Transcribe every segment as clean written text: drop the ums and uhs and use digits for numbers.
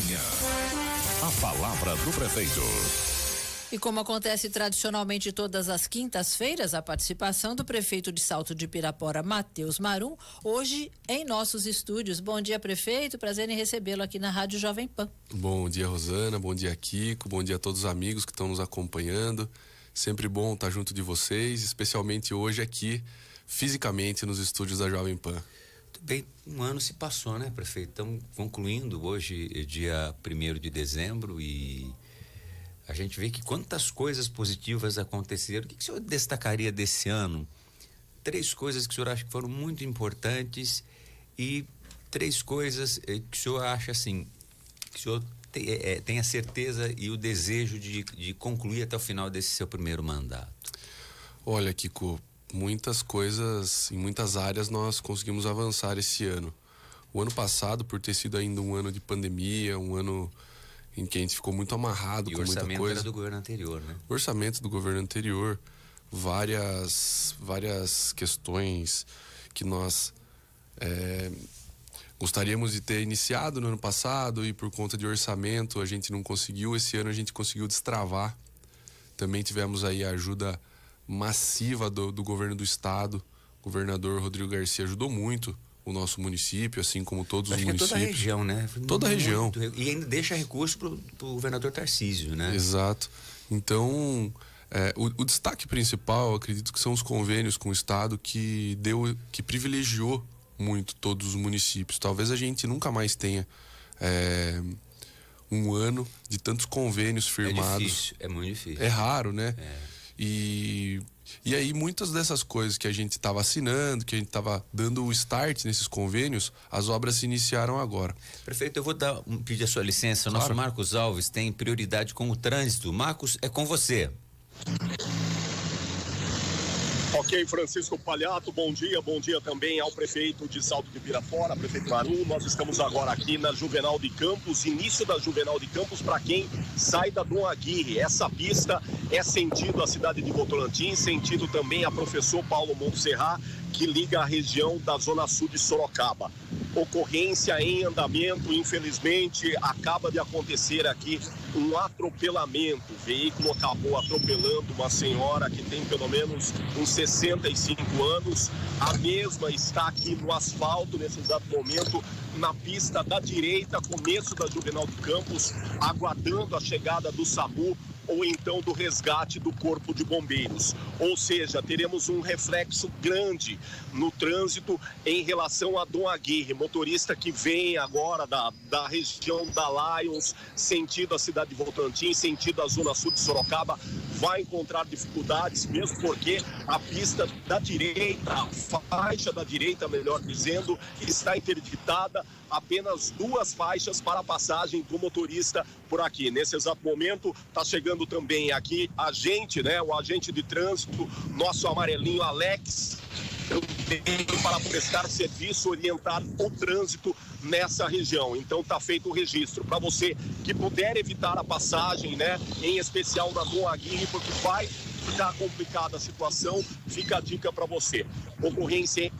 manhã. A palavra do prefeito. E como acontece tradicionalmente todas as quintas-feiras, a participação do prefeito de Salto de Pirapora, Matheus Marum, hoje em nossos estúdios. Bom dia, prefeito, prazer em recebê-lo aqui na Rádio Jovem Pan. Bom dia, Rosana, bom dia, Kiko, bom dia a todos os amigos que estão nos acompanhando. Sempre bom estar junto de vocês, especialmente hoje aqui, fisicamente, nos estúdios da Jovem Pan. Muito bem, um ano se passou, né, prefeito? Estamos concluindo hoje, dia 1º de dezembro, e a gente vê que quantas coisas positivas aconteceram. O que o senhor destacaria desse ano? 3 coisas que o senhor acha que foram muito importantes e 3 coisas que o senhor acha assim, que o senhor tem a certeza e o desejo de concluir até o final desse seu primeiro mandato. Olha, Kiko, muitas coisas, em muitas áreas nós conseguimos avançar esse ano. O ano passado, por ter sido ainda um ano de pandemia, um ano em que a gente ficou muito amarrado com muita coisa. O orçamento era do governo anterior, né? O orçamento do governo anterior, várias questões que nós gostaríamos de ter iniciado no ano passado e por conta de orçamento a gente não conseguiu. Esse ano a gente conseguiu destravar. Também tivemos aí a ajuda massiva do governo do estado. O governador Rodrigo Garcia ajudou muito o nosso município, assim como todos os municípios. Toda a região, né? Toda a região. E ainda deixa recurso pro governador Tarcísio, né? Exato. Então, o destaque principal, acredito que são os convênios com o estado que privilegiou muito todos os municípios. Talvez a gente nunca mais tenha um ano de tantos convênios firmados. É difícil, é muito difícil. É raro, né? E aí muitas dessas coisas que a gente estava assinando, que a gente estava dando o start nesses convênios, as obras se iniciaram agora. Prefeito, eu vou pedir a sua licença. O nosso Marcos Alves tem prioridade com o trânsito. Marcos, é com você. Ok, Francisco Palhato, bom dia também ao prefeito de Salto de Pirapora, prefeito Marum. Nós estamos agora aqui na Juvenal de Campos, início da Juvenal de Campos para quem sai da Dom Aguirre. Essa pista é sentido a cidade de Votorantim, sentido também a professor Paulo Montserrat, que liga a região da Zona Sul de Sorocaba. Ocorrência em andamento, infelizmente acaba de acontecer aqui um atropelamento. O veículo acabou atropelando uma senhora que tem pelo menos uns 65 anos. A mesma está aqui no asfalto nesse exato momento, na pista da direita, começo da Juvenal de Campos, aguardando a chegada do SAMU ou então do resgate do Corpo de Bombeiros. Ou seja, teremos um reflexo grande no trânsito em relação a Dom Aguirre, motorista que vem agora da região da Lions, sentido a cidade de Votorantim, sentido a Zona Sul de Sorocaba, vai encontrar dificuldades, mesmo porque a pista da direita, a faixa da direita, melhor dizendo, está interditada, apenas 2 faixas para a passagem do motorista por aqui. Nesse exato momento, está chegando também aqui o agente de trânsito, nosso amarelinho Alex, também para prestar serviço, orientar o trânsito nessa região. Então está feito o registro. Para você que puder evitar a passagem, em especial na Dom Aguirre, porque vai ficar complicada a situação, fica a dica para você. Ocorrência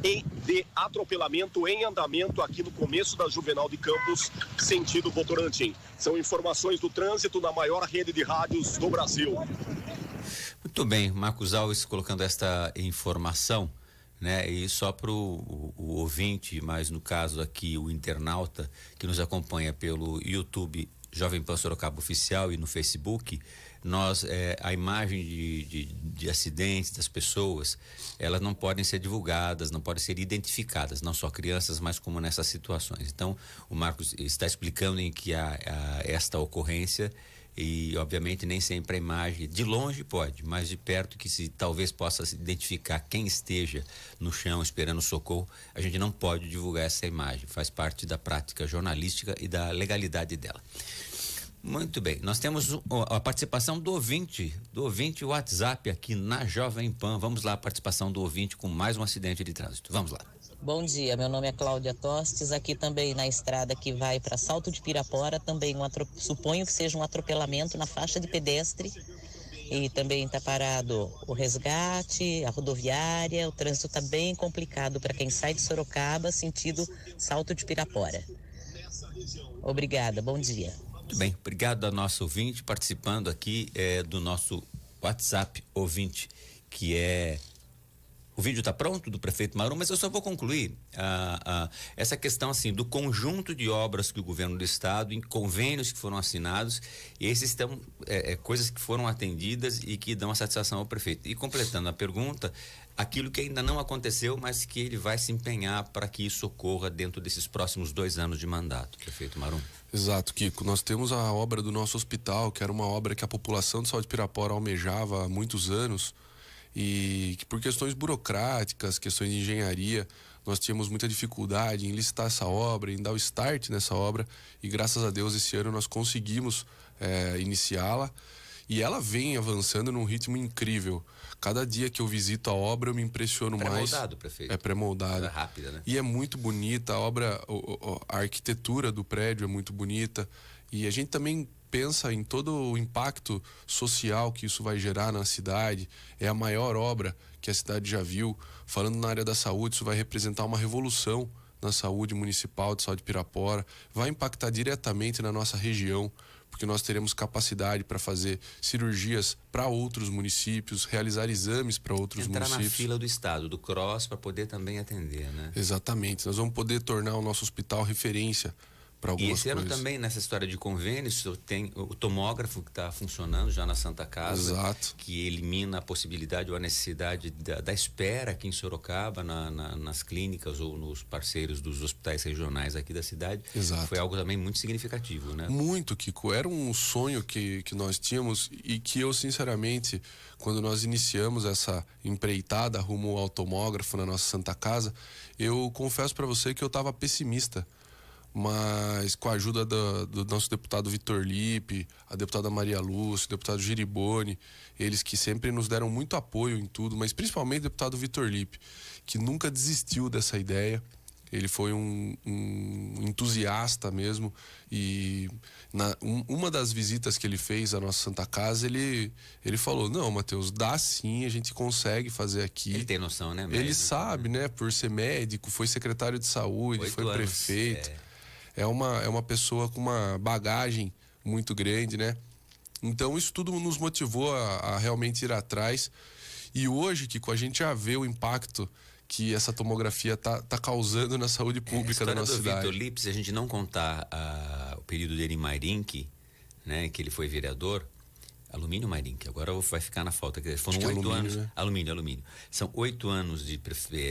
de atropelamento em andamento aqui no começo da Juvenal de Campos, sentido Votorantim. São informações do trânsito na maior rede de rádios do Brasil. Muito bem, Marcos Alves colocando esta informação, e só para o ouvinte, mas no caso aqui o internauta que nos acompanha pelo YouTube Jovem Pan Sorocaba Oficial e no Facebook, a imagem de acidentes das pessoas, elas não podem ser divulgadas, não podem ser identificadas, não só crianças, mas como nessas situações. Então, o Marcos está explicando em que há esta ocorrência e, obviamente, nem sempre a imagem, de longe pode, mas de perto que se talvez possa se identificar quem esteja no chão esperando socorro, a gente não pode divulgar essa imagem, faz parte da prática jornalística e da legalidade dela. Muito bem, nós temos a participação do ouvinte WhatsApp aqui na Jovem Pan. Vamos lá, a participação do ouvinte com mais um acidente de trânsito. Vamos lá. Bom dia, meu nome é Cláudia Tostes, aqui também na estrada que vai para Salto de Pirapora, também suponho que seja um atropelamento na faixa de pedestre e também está parado o resgate, a rodoviária, o trânsito está bem complicado para quem sai de Sorocaba, sentido Salto de Pirapora. Obrigada, bom dia. Muito bem, obrigado ao nosso ouvinte participando aqui do nosso WhatsApp ouvinte, que é... O vídeo está pronto do prefeito Marum, mas eu só vou concluir essa questão assim do conjunto de obras que o governo do estado, em convênios que foram assinados, e esses estão coisas que foram atendidas e que dão a satisfação ao prefeito. E completando a pergunta, aquilo que ainda não aconteceu, mas que ele vai se empenhar para que isso ocorra dentro desses próximos 2 anos de mandato, prefeito Marum. Exato, Kiko. Nós temos a obra do nosso hospital, que era uma obra que a população de Salto de Pirapora almejava há muitos anos, e que por questões burocráticas, questões de engenharia, nós tínhamos muita dificuldade em licitar essa obra, em dar o start nessa obra, e graças a Deus esse ano nós conseguimos iniciá-la, e ela vem avançando num ritmo incrível. Cada dia que eu visito a obra eu me impressiono mais. Pré-moldado, prefeito. É pré-moldado. É rápida, né? E é muito bonita a obra, a arquitetura do prédio é muito bonita, e a gente também pensa em todo o impacto social que isso vai gerar na cidade. É a maior obra que a cidade já viu. Falando na área da saúde, isso vai representar uma revolução na saúde municipal de Salto de Pirapora, vai impactar diretamente na nossa região, porque nós teremos capacidade para fazer cirurgias para outros municípios, realizar exames para outros municípios. Entrar na fila do estado, do CROSS, para poder também atender, né? Exatamente. Nós vamos poder tornar o nosso hospital referência para algumas coisas. E esse ano também, nessa história de convênios, tem o tomógrafo que está funcionando já na Santa Casa. Exato. Que elimina a possibilidade ou a necessidade da espera aqui em Sorocaba, nas clínicas ou nos parceiros dos hospitais regionais aqui da cidade. Exato. Foi algo também muito significativo, né? Muito, Kiko. Era um sonho que nós tínhamos e que eu, sinceramente, quando nós iniciamos essa empreitada rumo ao tomógrafo na nossa Santa Casa, eu confesso para você que eu estava pessimista. Mas com a ajuda do nosso deputado Vitor Lipe, a deputada Maria Lúcia, o deputado Giriboni, eles que sempre nos deram muito apoio em tudo, mas principalmente o deputado Vitor Lipe, que nunca desistiu dessa ideia. Ele foi um entusiasta mesmo, e uma das visitas que ele fez à nossa Santa Casa, ele falou: não, Matheus, dá sim, a gente consegue fazer aqui. Ele tem noção, né? Ele sabe, né? Por ser médico, foi secretário de saúde, 8 foi anos, prefeito. É uma pessoa com uma bagagem muito grande, né? Então isso tudo nos motivou a realmente ir atrás. E hoje, Kiko, a gente já vê o impacto que essa tomografia tá causando na saúde pública da nossa cidade. Vitor Lipe, se a gente não contar o período dele em Mairink, né, que ele foi vereador, Alumínio Mairink, agora vai ficar na falta. Foram 8 anos. Né? Alumínio. São 8 anos de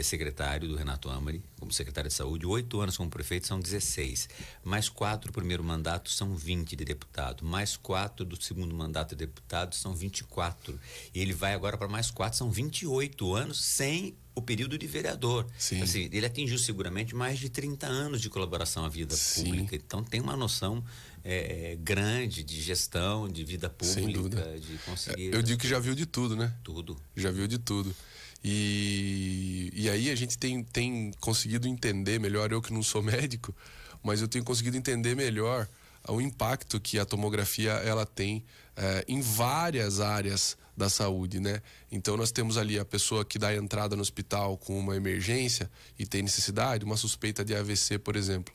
secretário do Renato Amari, como secretário de saúde, 8 anos como prefeito são 16. Mais 4 do primeiro mandato são 20 de deputado. Mais 4 do segundo mandato de deputado são 24. E ele vai agora para mais 4, são 28 anos sem o período de vereador. Sim. Assim, ele atingiu seguramente mais de 30 anos de colaboração à vida pública. Então tem uma noção grande de gestão, de vida pública, de conseguir... Eu digo que já viu de tudo, né? Tudo. Já viu de tudo. E aí a gente tem conseguido entender melhor, eu que não sou médico, mas eu tenho conseguido entender melhor o impacto que a tomografia ela tem em várias áreas da saúde, né? Então nós temos ali a pessoa que dá entrada no hospital com uma emergência e tem necessidade, uma suspeita de AVC, por exemplo.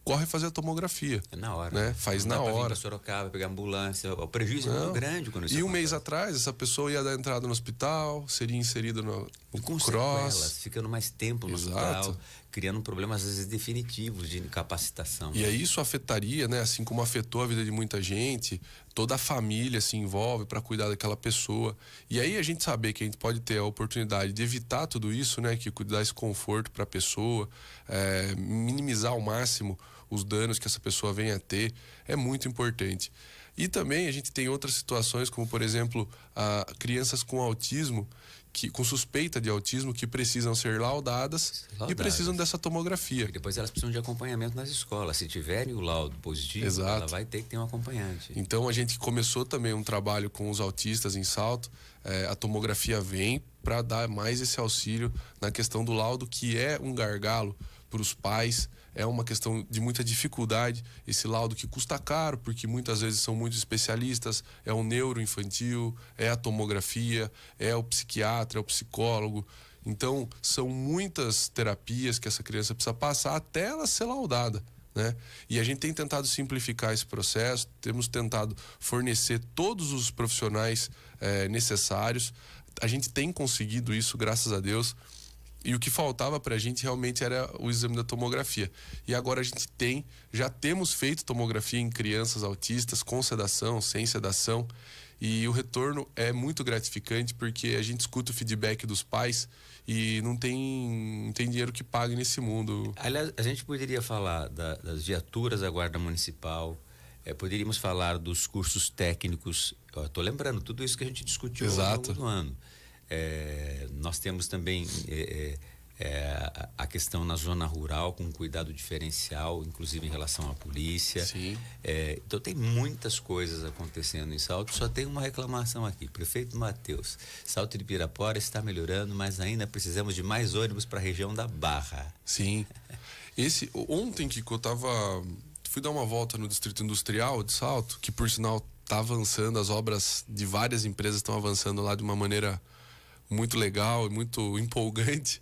Corre fazer a tomografia. É na hora. Né? Faz na hora. Vir pra Sorocaba, pegar ambulância. O prejuízo é muito grande quando isso E um acontece. mês atrás, essa pessoa ia dar entrada no hospital, seria inserida no com CROSS. Sequelas, ficando mais tempo no hospital, criando problemas, às vezes, definitivos de incapacitação. E aí isso afetaria, né? Assim como afetou a vida de muita gente, toda a família se envolve para cuidar daquela pessoa. E aí a gente saber que a gente pode ter a oportunidade de evitar tudo isso, né? Que dar esse conforto para a pessoa, minimizar ao máximo os danos que essa pessoa venha a ter, é muito importante. E também a gente tem outras situações, como por exemplo, crianças com autismo, com suspeita de autismo, que precisam ser laudadas e precisam dessa tomografia. E depois elas precisam de acompanhamento nas escolas. Se tiverem o laudo positivo, ela vai ter que ter um acompanhante. Então a gente começou também um trabalho com os autistas em Salto. A tomografia vem para dar mais esse auxílio na questão do laudo, que é um gargalo para os pais. É uma questão de muita dificuldade, esse laudo que custa caro, porque muitas vezes são muito especialistas, é o neuroinfantil, é a tomografia, é o psiquiatra, é o psicólogo. Então, são muitas terapias que essa criança precisa passar até ela ser laudada, né? E a gente tem tentado simplificar esse processo, temos tentado fornecer todos os profissionais necessários. A gente tem conseguido isso, graças a Deus. E o que faltava para a gente realmente era o exame da tomografia. E agora a gente já temos feito tomografia em crianças autistas, com sedação, sem sedação. E o retorno é muito gratificante, porque a gente escuta o feedback dos pais e não tem dinheiro que pague nesse mundo. Aliás, a gente poderia falar das viaturas da Guarda Municipal, poderíamos falar dos cursos técnicos. Estou lembrando tudo isso que a gente discutiu ao longo do ano. Nós temos também a questão na zona rural, com cuidado diferencial, inclusive em relação à polícia. Sim. Então tem muitas coisas acontecendo em Salto. Só tem uma reclamação aqui: prefeito Matheus, Salto de Pirapora está melhorando, mas ainda precisamos de mais ônibus para a região da Barra. Sim. Ontem que eu fui dar uma volta no Distrito Industrial de Salto, que por sinal está avançando, as obras de várias empresas estão avançando lá de uma maneira muito legal e muito empolgante.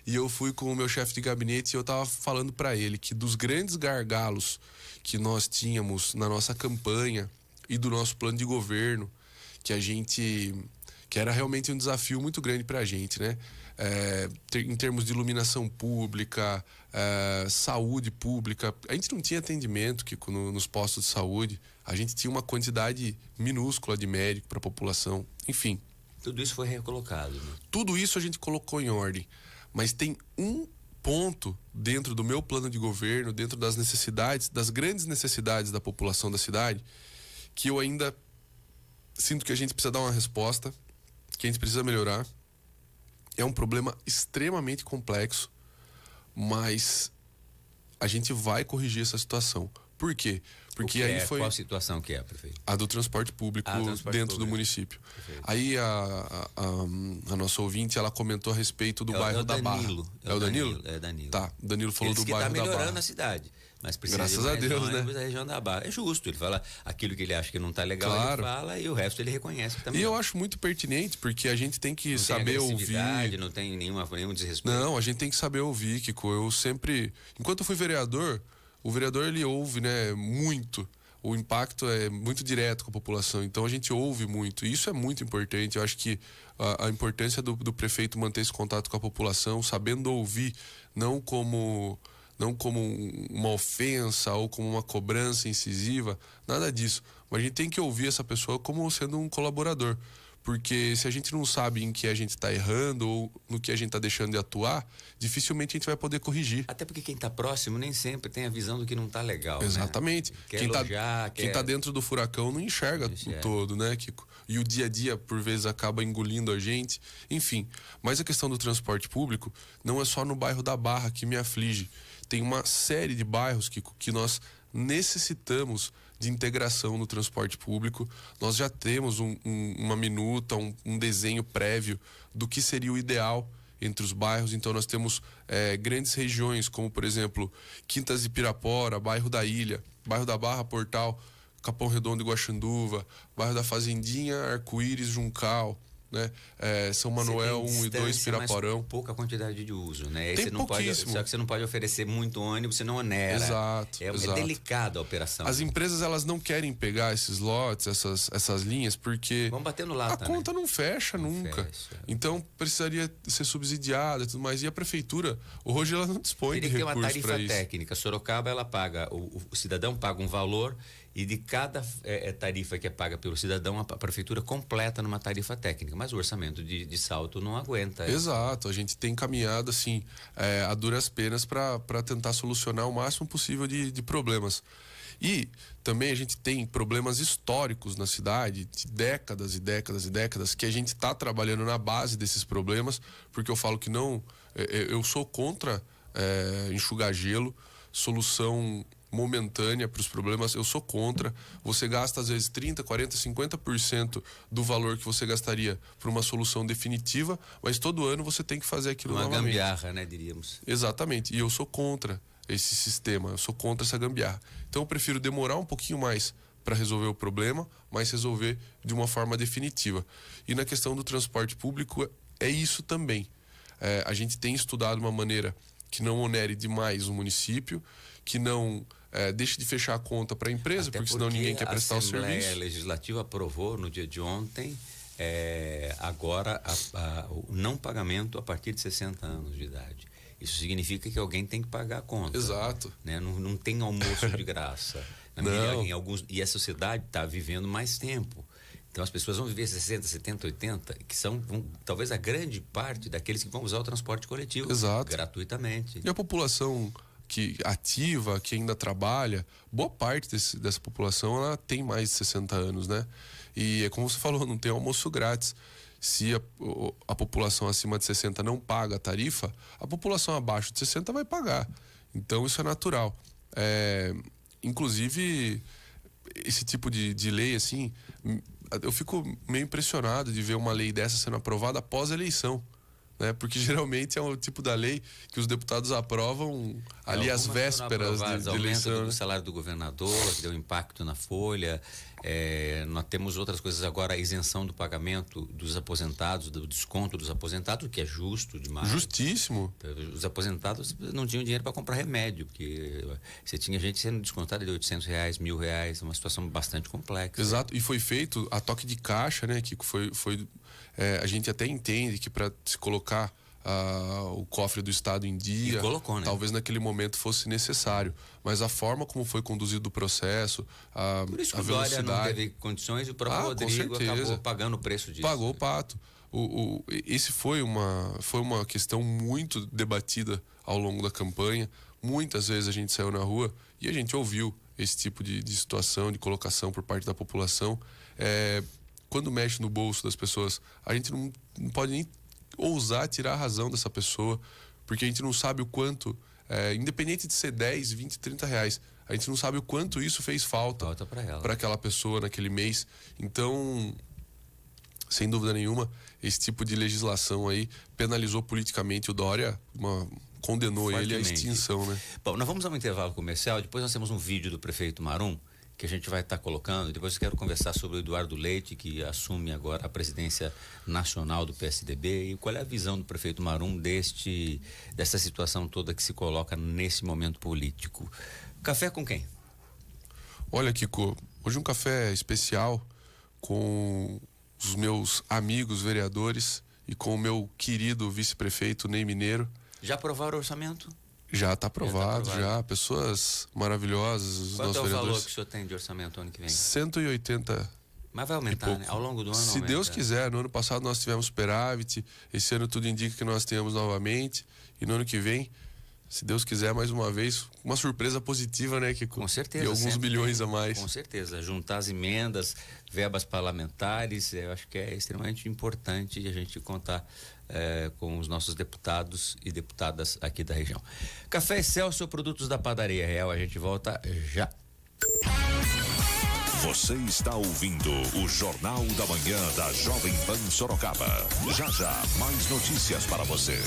E eu fui com o meu chefe de gabinete e eu estava falando para ele que dos grandes gargalos que nós tínhamos na nossa campanha e do nosso plano de governo, que era realmente um desafio muito grande para a gente, né? Em termos de iluminação pública, saúde pública, a gente não tinha atendimento nos postos de saúde, a gente tinha uma quantidade minúscula de médico para a população, enfim. Tudo isso foi recolocado, né? Tudo isso a gente colocou em ordem, mas tem um ponto dentro do meu plano de governo, dentro das necessidades, das grandes necessidades da população da cidade, que eu ainda sinto que a gente precisa dar uma resposta, que a gente precisa melhorar. É um problema extremamente complexo, mas a gente vai corrigir essa situação. Por quê? Porque aí foi... Qual situação que é, prefeito? A do transporte público dentro do município. Perfeito. Aí a nossa ouvinte, ela comentou a respeito do bairro da Barra. É o Danilo? É Danilo. Tá, o Danilo falou do bairro da Barra. Ele está melhorando a cidade, mas precisa Graças de mais a Deus, ônibus né? da região da Barra. É justo, ele fala aquilo que ele acha que não está legal, claro. Ele fala, e o resto ele reconhece que também. E eu acho muito pertinente, porque a gente tem que saber ouvir. Não tem nenhum desrespeito. Não, a gente tem que saber ouvir, Kiko. Eu sempre... Enquanto eu fui vereador, o vereador, ele ouve, né, muito. O impacto é muito direto com a população, então a gente ouve muito, e isso é muito importante. Eu acho que a importância do prefeito manter esse contato com a população, sabendo ouvir, não como uma ofensa ou como uma cobrança incisiva, nada disso. Mas a gente tem que ouvir essa pessoa como sendo um colaborador, porque se a gente não sabe em que a gente está errando ou no que a gente está deixando de atuar, dificilmente a gente vai poder corrigir. Até porque quem está próximo nem sempre tem a visão do que não está legal. Exatamente. Né? Quem tá dentro do furacão não enxerga o todo, né, Kiko? E o dia a dia, por vezes, acaba engolindo a gente. Enfim, mas a questão do transporte público não é só no bairro da Barra que me aflige. Tem uma série de bairros, Kiko, que nós necessitamos de integração no transporte público. Nós já temos uma minuta, um desenho prévio do que seria o ideal entre os bairros. Então nós temos grandes regiões, como por exemplo Quintas de Pirapora, bairro da Ilha, bairro da Barra, Portal, Capão Redondo e Guaxanduva, bairro da Fazendinha, Arco-Íris, Juncal, né? São Manuel 1 e 2, Piraporão. Mas pouca quantidade de uso, né? Tem pouquíssimo. Só que você não pode oferecer muito ônibus, você não onera. Exato. É delicada a operação. As empresas, elas não querem pegar esses lotes, essas linhas, porque vão bater no lata, a conta não fecha não nunca. Fecha. Então precisaria ser subsidiada e tudo mais. E a prefeitura, hoje ela não dispõe de recursos para isso. Teria que ter uma tarifa técnica. Sorocaba, ela paga, o cidadão paga um valor, e de cada tarifa que é paga pelo cidadão, a prefeitura completa numa tarifa técnica. Mas o orçamento de Salto não aguenta. Exato. A gente tem caminhado assim, a duras penas para tentar solucionar o máximo possível de problemas. E também a gente tem problemas históricos na cidade, de décadas e décadas e décadas, que a gente está trabalhando na base desses problemas, porque eu falo que não... Eu sou contra enxugar gelo, solução momentânea para os problemas, eu sou contra. Você gasta às vezes 30%, 40%, 50% do valor que você gastaria para uma solução definitiva, mas todo ano você tem que fazer aquilo novamente. Uma gambiarra, né, diríamos. Exatamente, e eu sou contra esse sistema, eu sou contra essa gambiarra. Então eu prefiro demorar um pouquinho mais para resolver o problema, mas resolver de uma forma definitiva. E na questão do transporte público, é isso também. A gente tem estudado uma maneira que não onere demais o município, que não deixe de fechar a conta para a empresa, Até porque senão ninguém quer prestar o serviço. A Assembleia Legislativa aprovou no dia de ontem agora o não pagamento a partir de 60 anos de idade. Isso significa que alguém tem que pagar a conta. Exato. Né? Não tem almoço de graça. E a sociedade está vivendo mais tempo. Então as pessoas vão viver 60, 70, 80, que são talvez a grande parte daqueles que vão usar o transporte coletivo. Exato. Gratuitamente. E a população que ativa, que ainda trabalha, boa parte dessa população ela tem mais de 60 anos, né? E é como você falou, não tem almoço grátis. Se a população acima de 60 não paga a tarifa, a população abaixo de 60 vai pagar. Então isso é natural. Inclusive, esse tipo de lei, assim, eu fico meio impressionado de ver uma lei dessa sendo aprovada após a eleição. Né? Porque geralmente é o tipo da lei que os deputados aprovam ali às vésperas de eleição. Aumento do salário do governador, que deu impacto na folha. Nós temos outras coisas agora, a isenção do pagamento dos aposentados, do desconto dos aposentados, o que é justo demais. Justíssimo. Os aposentados não tinham dinheiro para comprar remédio, porque você tinha gente sendo descontada de R$800, R$1.000, uma situação bastante complexa. Exato, e foi feito a toque de caixa, né, que a gente até entende que para se colocar o cofre do Estado em dia, colocou, né? Talvez naquele momento fosse necessário, mas a forma como foi conduzido o processo, por isso que a o velocidade... Dória não teve condições e o próprio Rodrigo acabou pagando o preço disso. Pagou o pato. Esse foi uma questão muito debatida ao longo da campanha. Muitas vezes a gente saiu na rua e a gente ouviu esse tipo de situação, de colocação por parte da população. Quando mexe no bolso das pessoas, a gente não pode nem ousar tirar a razão dessa pessoa, porque a gente não sabe o quanto, independente de ser 10, 20, 30 reais, a gente não sabe o quanto isso fez falta para aquela pessoa naquele mês. Então, sem dúvida nenhuma, esse tipo de legislação aí penalizou politicamente o Dória, condenou ele à extinção, né? Bom, nós vamos a um intervalo comercial, depois nós temos um vídeo do prefeito Marum, que a gente vai estar colocando. Depois eu quero conversar sobre o Eduardo Leite, que assume agora a presidência nacional do PSDB, e qual é a visão do prefeito Marum dessa situação toda que se coloca nesse momento político. Café com quem? Olha, Kiko, hoje um café especial com os meus amigos vereadores e com o meu querido vice-prefeito Ney Mineiro. Já aprovaram o orçamento? Já está aprovado, já. Pessoas maravilhosas, os nossos vereadores. Quanto é o valor que o senhor tem de orçamento ano que vem? 180. Mas vai aumentar, né? Ao longo do ano Se aumenta. Deus quiser. No ano passado nós tivemos superávit, esse ano tudo indica que nós tenhamos novamente, e no ano que vem, se Deus quiser, mais uma vez, uma surpresa positiva, né? Com certeza. E alguns milhões a mais. Com certeza. Juntar as emendas, verbas parlamentares, eu acho que é extremamente importante a gente contar com os nossos deputados e deputadas aqui da região. Café Excelsior, produtos da Padaria Real, a gente volta já. Você está ouvindo o Jornal da Manhã da Jovem Pan Sorocaba. Já já, mais notícias para você.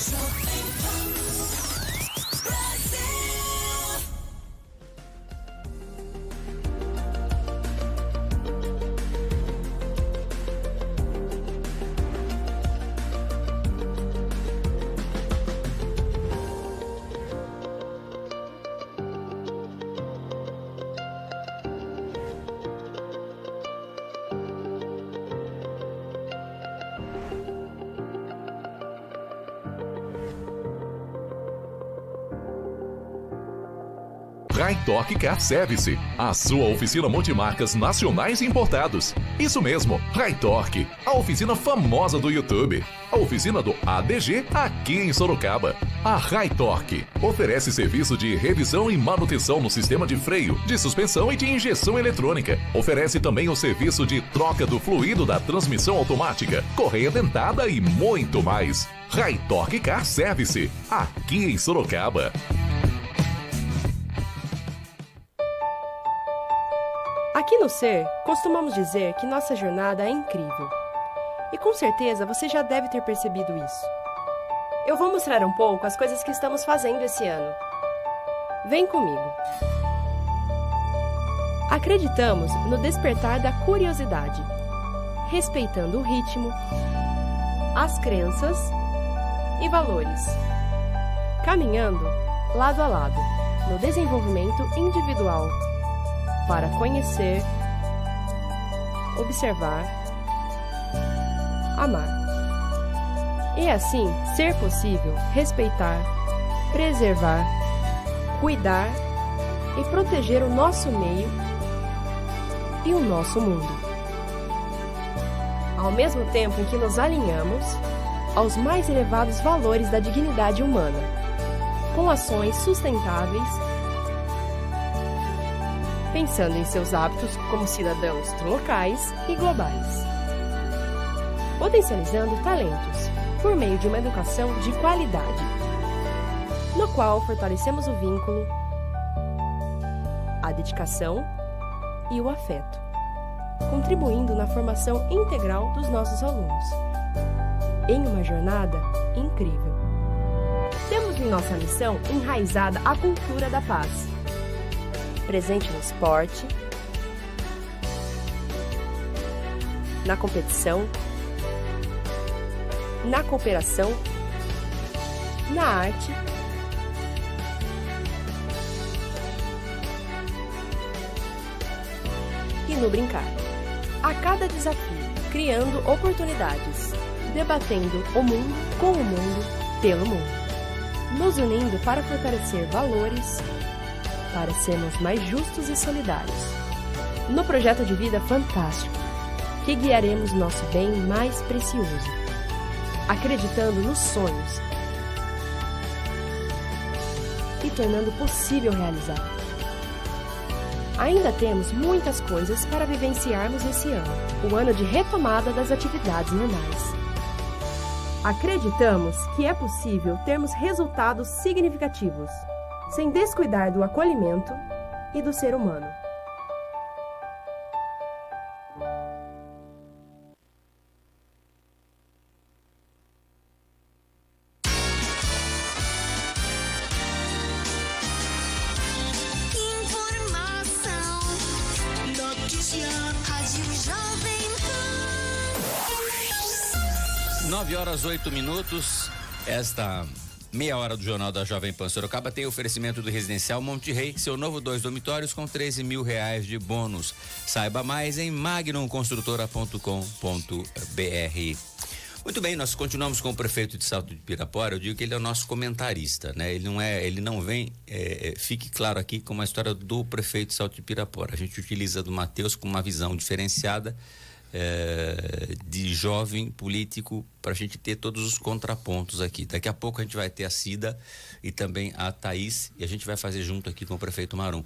High-Torque Car Service, a sua oficina multimarcas nacionais e importados. Isso mesmo, High-Torque, a oficina famosa do YouTube. A oficina do ADG aqui em Sorocaba. A High-Torque oferece serviço de revisão e manutenção no sistema de freio, de suspensão e de injeção eletrônica. Oferece também o serviço de troca do fluido da transmissão automática, correia dentada e muito mais. High-Torque Car Service, aqui em Sorocaba. Aqui no Ser, costumamos dizer que nossa jornada é incrível. E com certeza você já deve ter percebido isso. Eu vou mostrar um pouco as coisas que estamos fazendo esse ano. Vem comigo. Acreditamos no despertar da curiosidade, respeitando o ritmo, as crenças e valores. Caminhando lado a lado, no desenvolvimento individual para conhecer, observar, amar. E assim ser possível respeitar, preservar, cuidar e proteger o nosso meio e o nosso mundo. Ao mesmo tempo em que nos alinhamos aos mais elevados valores da dignidade humana, com ações sustentáveis, pensando em seus hábitos como cidadãos locais e globais, potencializando talentos por meio de uma educação de qualidade, no qual fortalecemos o vínculo, a dedicação e o afeto, contribuindo na formação integral dos nossos alunos, em uma jornada incrível. Temos em nossa missão enraizada a cultura da paz, presente no esporte, na competição, na cooperação, na arte e no brincar. A cada desafio, criando oportunidades, debatendo o mundo com o mundo, pelo mundo, nos unindo para fortalecer valores, para sermos mais justos e solidários. No projeto de vida fantástico, que guiaremos nosso bem mais precioso, acreditando nos sonhos e tornando possível realizar. Ainda temos muitas coisas para vivenciarmos esse ano, o ano de retomada das atividades normais. Acreditamos que é possível termos resultados significativos, sem descuidar do acolhimento e do ser humano. Informação, notícia, Rádio Jovem Pan. 9h08. Esta meia hora do Jornal da Jovem Pan Sorocaba tem oferecimento do Residencial Monte Rei, seu novo 2 dormitórios com 13 mil reais de bônus. Saiba mais em magnumconstrutora.com.br. Muito bem, nós continuamos com o prefeito de Salto de Pirapora. Eu digo que ele é o nosso comentarista, né? Ele não vem, fique claro aqui, com uma história do prefeito de Salto de Pirapora. A gente utiliza do Matheus com uma visão diferenciada, de jovem político, para a gente ter todos os contrapontos aqui. Daqui a pouco a gente vai ter a Cida e também a Thaís, e a gente vai fazer junto aqui com o prefeito Marum.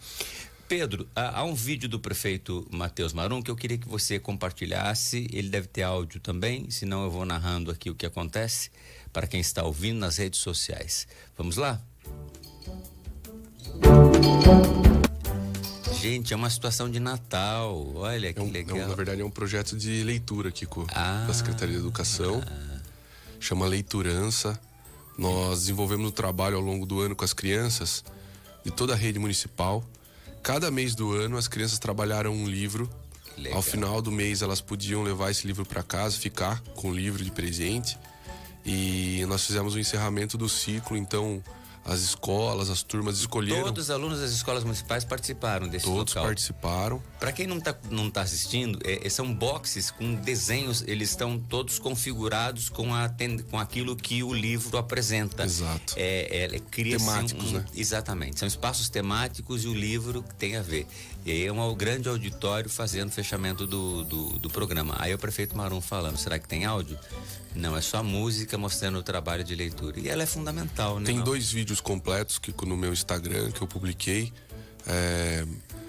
Pedro, há um vídeo do prefeito Matheus Marum que eu queria que você compartilhasse. Ele deve ter áudio também, senão eu vou narrando aqui o que acontece para quem está ouvindo nas redes sociais. Vamos lá? Gente, é uma situação de Natal. Olha que legal. Na verdade, é um projeto de leitura aqui da Secretaria de Educação. Chama Leiturança. Nós desenvolvemos um trabalho ao longo do ano com as crianças de toda a rede municipal. Cada mês do ano, as crianças trabalharam um livro. Legal. Ao final do mês, elas podiam levar esse livro para casa, ficar com o livro de presente. E nós fizemos o encerramento do ciclo, então as escolas, as turmas escolheram. Todos os alunos das escolas municipais participaram desse local. Todos participaram. Para quem não tá assistindo, são boxes com desenhos, eles estão todos configurados com aquilo que o livro apresenta. Exato. Cria temáticos, né? Exatamente. São espaços temáticos e o livro tem a ver. E aí é um grande auditório fazendo o fechamento do programa. Aí o prefeito Marum falando, será que tem áudio? Não, é só música mostrando o trabalho de leitura. E ela é fundamental, né? Tem 2 vídeos completos no meu Instagram que eu publiquei,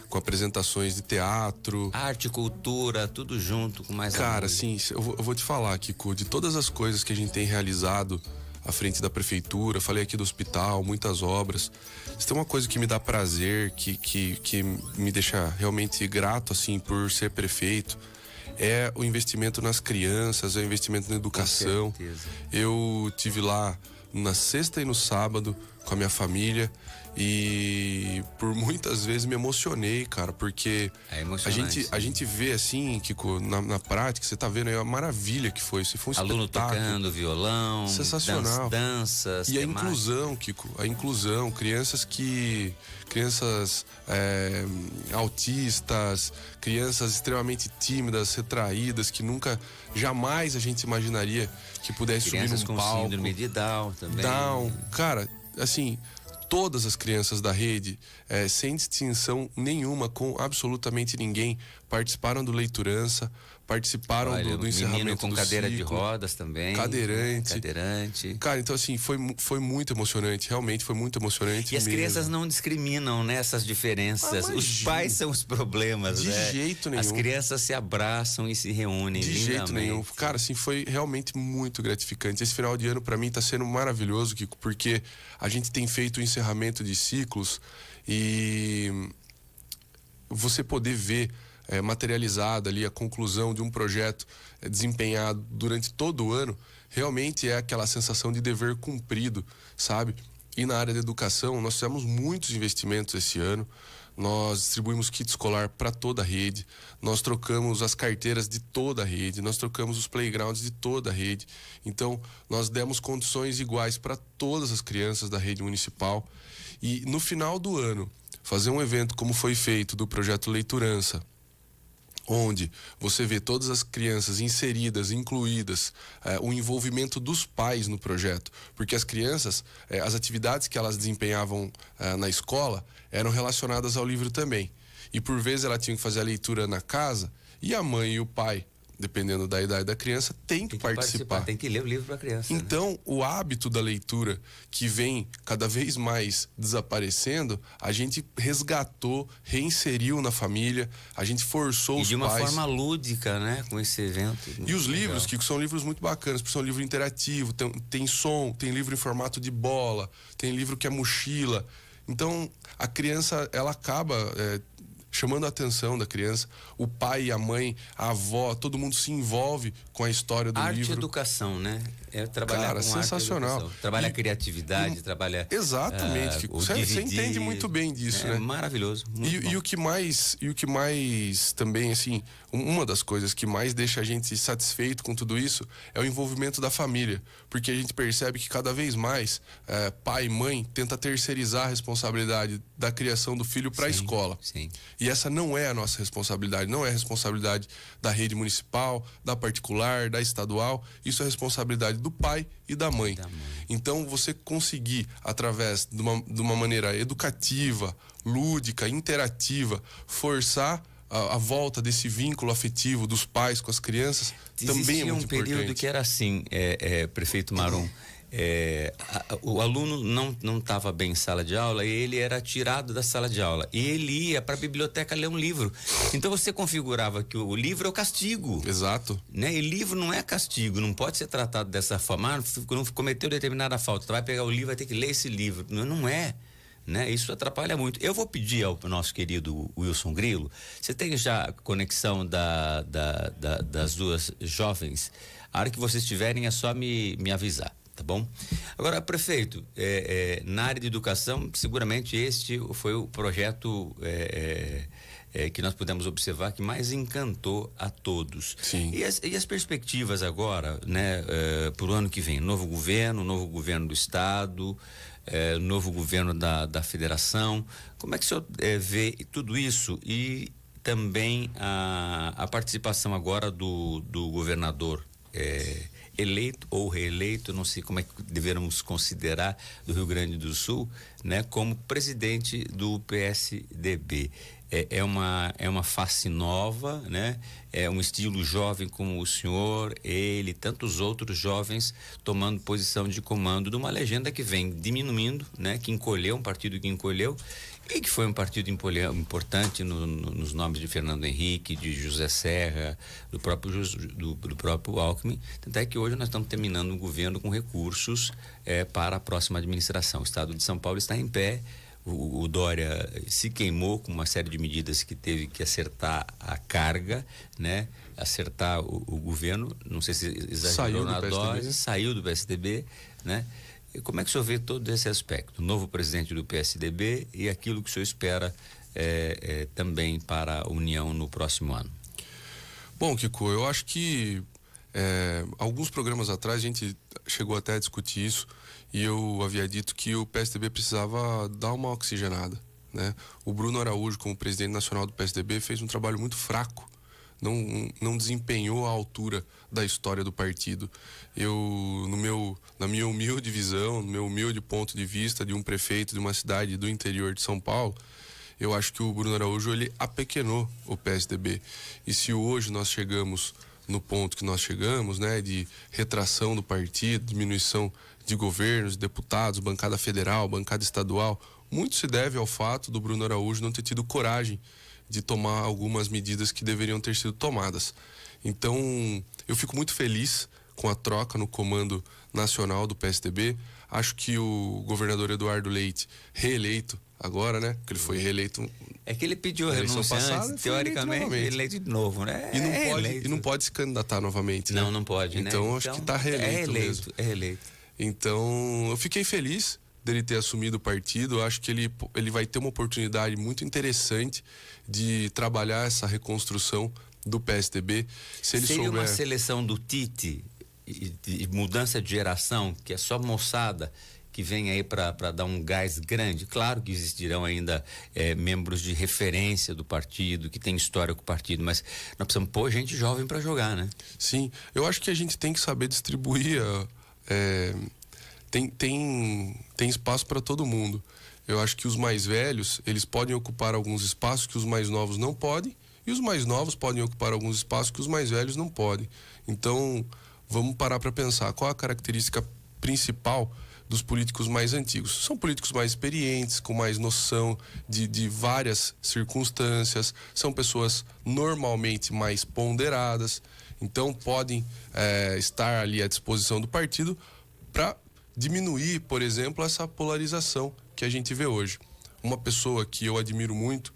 com apresentações de teatro. Arte, cultura, tudo junto com mais. Cara, assim, eu vou te falar, Kiko, de todas as coisas que a gente tem realizado à frente da prefeitura, falei aqui do hospital, muitas obras. Se tem uma coisa que me dá prazer, que me deixa realmente grato, assim, por ser prefeito, é o investimento nas crianças, é o investimento na educação. Eu tive lá na sexta e no sábado com a minha família. E por muitas vezes me emocionei, cara, porque a gente vê assim, Kiko, na prática, você tá vendo aí a maravilha que foi. Se foi um aluno espetáculo tocando violão, sensacional. Danças, e a inclusão, Kiko, a inclusão, crianças autistas, crianças extremamente tímidas, retraídas, que nunca, jamais a gente imaginaria que pudesse crianças subir num com palco. síndrome de Down também. Down, cara, assim, todas as crianças da rede, sem distinção nenhuma com absolutamente ninguém, participaram do Leiturança, participaram do encerramento menino com do cadeira ciclo, de rodas também. Cadeirante. Cara, então assim, foi muito emocionante, realmente foi muito emocionante. E as mesmo. crianças não discriminam nessas diferenças. Os pais são os problemas, de né? jeito nenhum. As crianças se abraçam e se reúnem de lindamente. jeito nenhum. Cara, assim, foi realmente muito gratificante. Esse final de ano para mim tá sendo maravilhoso, Kiko, porque a gente tem feito o encerramento de ciclos e você poder ver materializada ali a conclusão de um projeto desempenhado durante todo o ano, realmente é aquela sensação de dever cumprido, sabe? E na área da educação, nós fizemos muitos investimentos esse ano. Nós distribuímos kit escolar para toda a rede, nós trocamos as carteiras de toda a rede, nós trocamos os playgrounds de toda a rede. Então, nós demos condições iguais para todas as crianças da rede municipal. E no final do ano, fazer um evento como foi feito do projeto Leiturança, onde você vê todas as crianças inseridas, incluídas, o envolvimento dos pais no projeto, porque as crianças, as atividades que elas desempenhavam na escola eram relacionadas ao livro também, e por vezes ela tinha que fazer a leitura na casa, e a mãe e o pai, dependendo da idade da criança, tem que participar. Tem que ler o livro para a criança. Então, né? O hábito da leitura, que vem cada vez mais desaparecendo, a gente resgatou, reinseriu na família, a gente forçou os pais. E de uma forma lúdica, né? Com esse evento. E os livros, que são livros muito bacanas, porque são livro interativo, tem som, tem livro em formato de bola, tem livro que é mochila. Então, a criança, ela acaba chamando a atenção da criança, o pai e a mãe, a avó, todo mundo se envolve com a história do livro. Arte e educação, né? Trabalhar com sensacional. Arte e trabalha a criatividade, trabalha... Exatamente, você entende muito bem disso, né? Maravilhoso. E o que mais também, assim, uma das coisas que mais deixa a gente satisfeito com tudo isso é o envolvimento da família, porque a gente percebe que cada vez mais pai e mãe tenta terceirizar a responsabilidade da criação do filho para a escola. Sim. E essa não é a nossa responsabilidade, não é a responsabilidade da rede municipal, da particular, da estadual, isso é responsabilidade do pai e da mãe. Então, você conseguir, através de uma maneira educativa, lúdica, interativa, forçar a volta desse vínculo afetivo dos pais com as crianças, também é muito importante. Existia um período que era assim, prefeito Marum, o aluno não estava bem em sala de aula e ele era tirado da sala de aula e ele ia para a biblioteca ler um livro. Então você configurava que o livro é o castigo. Exato. Né? E livro não é castigo, não pode ser tratado dessa forma. Não cometeu determinada falta, tu vai pegar o livro, vai ter que ler esse livro. Não é. Né? Isso atrapalha muito. Eu vou pedir ao nosso querido Wilson Grilo, você tem já conexão das duas jovens? A hora que vocês tiverem é só me avisar. Tá bom? Agora, prefeito, na área de educação, seguramente este foi o projeto que nós pudemos observar que mais encantou a todos. Sim. E as perspectivas agora, né, para o ano que vem? Novo governo do estado, novo governo da federação. Como é que o senhor vê tudo isso e também a participação agora do governador eleito ou reeleito, não sei como é que devemos considerar, do Rio Grande do Sul, né, como presidente do PSDB. É uma face nova, né? É um estilo jovem como o senhor, ele, tantos outros jovens tomando posição de comando de uma legenda que vem diminuindo, né? Que encolheu, um partido que encolheu e que foi um partido importante nos nomes de Fernando Henrique, de José Serra, do próprio Alckmin. Tanto é que hoje nós estamos terminando um governo com recursos para a próxima administração. O estado de São Paulo está em pé. O Dória se queimou com uma série de medidas que teve que acertar a carga, né? Acertar o governo, não sei se exagerou na dose, saiu do PSDB, né? E como é que o senhor vê todo esse aspecto? O novo presidente do PSDB e aquilo que o senhor espera também para a União no próximo ano? Bom, Kiko, eu acho que alguns programas atrás a gente chegou até a discutir isso e eu havia dito que o PSDB precisava dar uma oxigenada, né? O Bruno Araújo, como presidente nacional do PSDB, fez um trabalho muito fraco, não desempenhou a altura da história do partido. Na minha humilde visão, no meu humilde ponto de vista de um prefeito de uma cidade do interior de São Paulo, eu acho que o Bruno Araújo, ele apequenou o PSDB. E se hoje nós chegamos no ponto que nós chegamos, né, de retração do partido, diminuição de governos, deputados, bancada federal, bancada estadual, muito se deve ao fato do Bruno Araújo não ter tido coragem de tomar algumas medidas que deveriam ter sido tomadas. Então, eu fico muito feliz com a troca no comando nacional do PSDB. Acho que o governador Eduardo Leite, reeleito agora, né? Porque ele foi reeleito. É que ele pediu a renúncia antes, teoricamente, eleito de novo, né? E não pode se candidatar novamente, né? Não pode, né? Então, acho que está reeleito mesmo. É reeleito. Então, eu fiquei feliz dele ter assumido o partido. Eu acho que ele vai ter uma oportunidade muito interessante de trabalhar essa reconstrução do PSDB. Se ele Seria uma seleção do Tite, de mudança de geração, que é só moçada que vem aí para dar um gás grande. Claro que existirão ainda membros de referência do partido, que tem história com o partido, mas nós precisamos pôr gente jovem para jogar, né? Sim, eu acho que a gente tem que saber distribuir. Tem espaço para todo mundo. Eu acho que os mais velhos, eles podem ocupar alguns espaços que os mais novos não podem, e os mais novos podem ocupar alguns espaços que os mais velhos não podem. Então, vamos parar para pensar qual a característica principal dos políticos mais antigos. São políticos mais experientes, com mais noção de várias circunstâncias, são pessoas normalmente mais ponderadas, então podem estar ali à disposição do partido para diminuir, por exemplo, essa polarização que a gente vê hoje. Uma pessoa que eu admiro muito,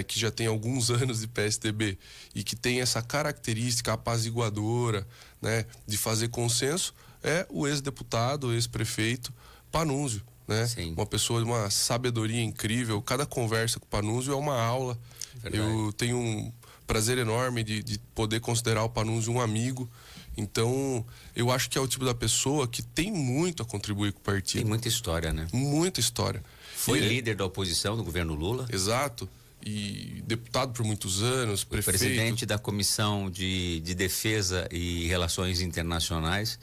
que já tem alguns anos de PSDB e que tem essa característica apaziguadora, né, de fazer consenso, é o ex-deputado, o ex-prefeito Panunzio, né? Sim. Uma pessoa de uma sabedoria incrível. Cada conversa com o Panunzio é uma aula. Verdade. Eu tenho um prazer enorme de poder considerar o Panunzio um amigo. Então, eu acho que é o tipo da pessoa que tem muito a contribuir com o partido. Tem muita história, né? Muita história. Foi líder da oposição do governo Lula. Exato. E deputado por muitos anos, prefeito. Presidente da Comissão de Defesa e Relações Internacionais,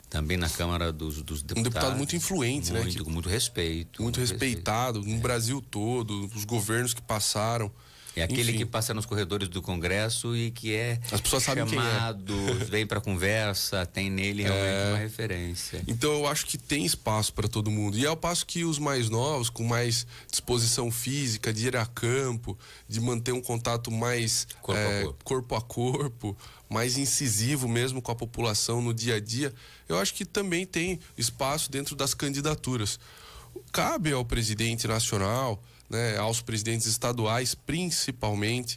também na Câmara dos Deputados. Um deputado muito influente, né? Com muito respeito. Muito respeitado no Brasil todo, os governos que passaram. É aquele Enfim. que passa nos corredores do Congresso e que as pessoas sabem chamado, quem é. Vem para conversa, tem nele realmente uma referência. Então eu acho que tem espaço para todo mundo. E ao passo que os mais novos, com mais disposição física, de ir a campo, de manter um contato mais corpo a corpo, mais incisivo mesmo com a população no dia a dia, eu acho que também tem espaço dentro das candidaturas. Cabe ao presidente nacional, né, aos presidentes estaduais principalmente,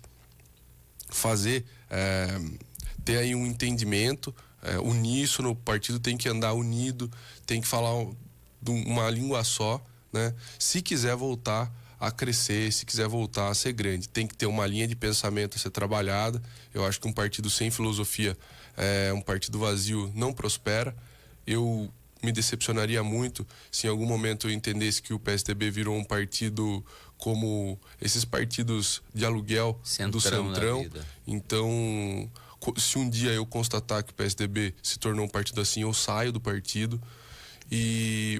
ter aí um entendimento uníssono. O partido tem que andar unido, tem que falar uma língua só, né? Se quiser voltar a crescer, se quiser voltar a ser grande, tem que ter uma linha de pensamento a ser trabalhada. Eu acho que um partido sem filosofia, um partido vazio, não prospera. Eu me decepcionaria muito se em algum momento eu entendesse que o PSDB virou um partido como esses partidos de aluguel do Centrão. Então, se um dia eu constatar que o PSDB se tornou um partido assim, eu saio do partido.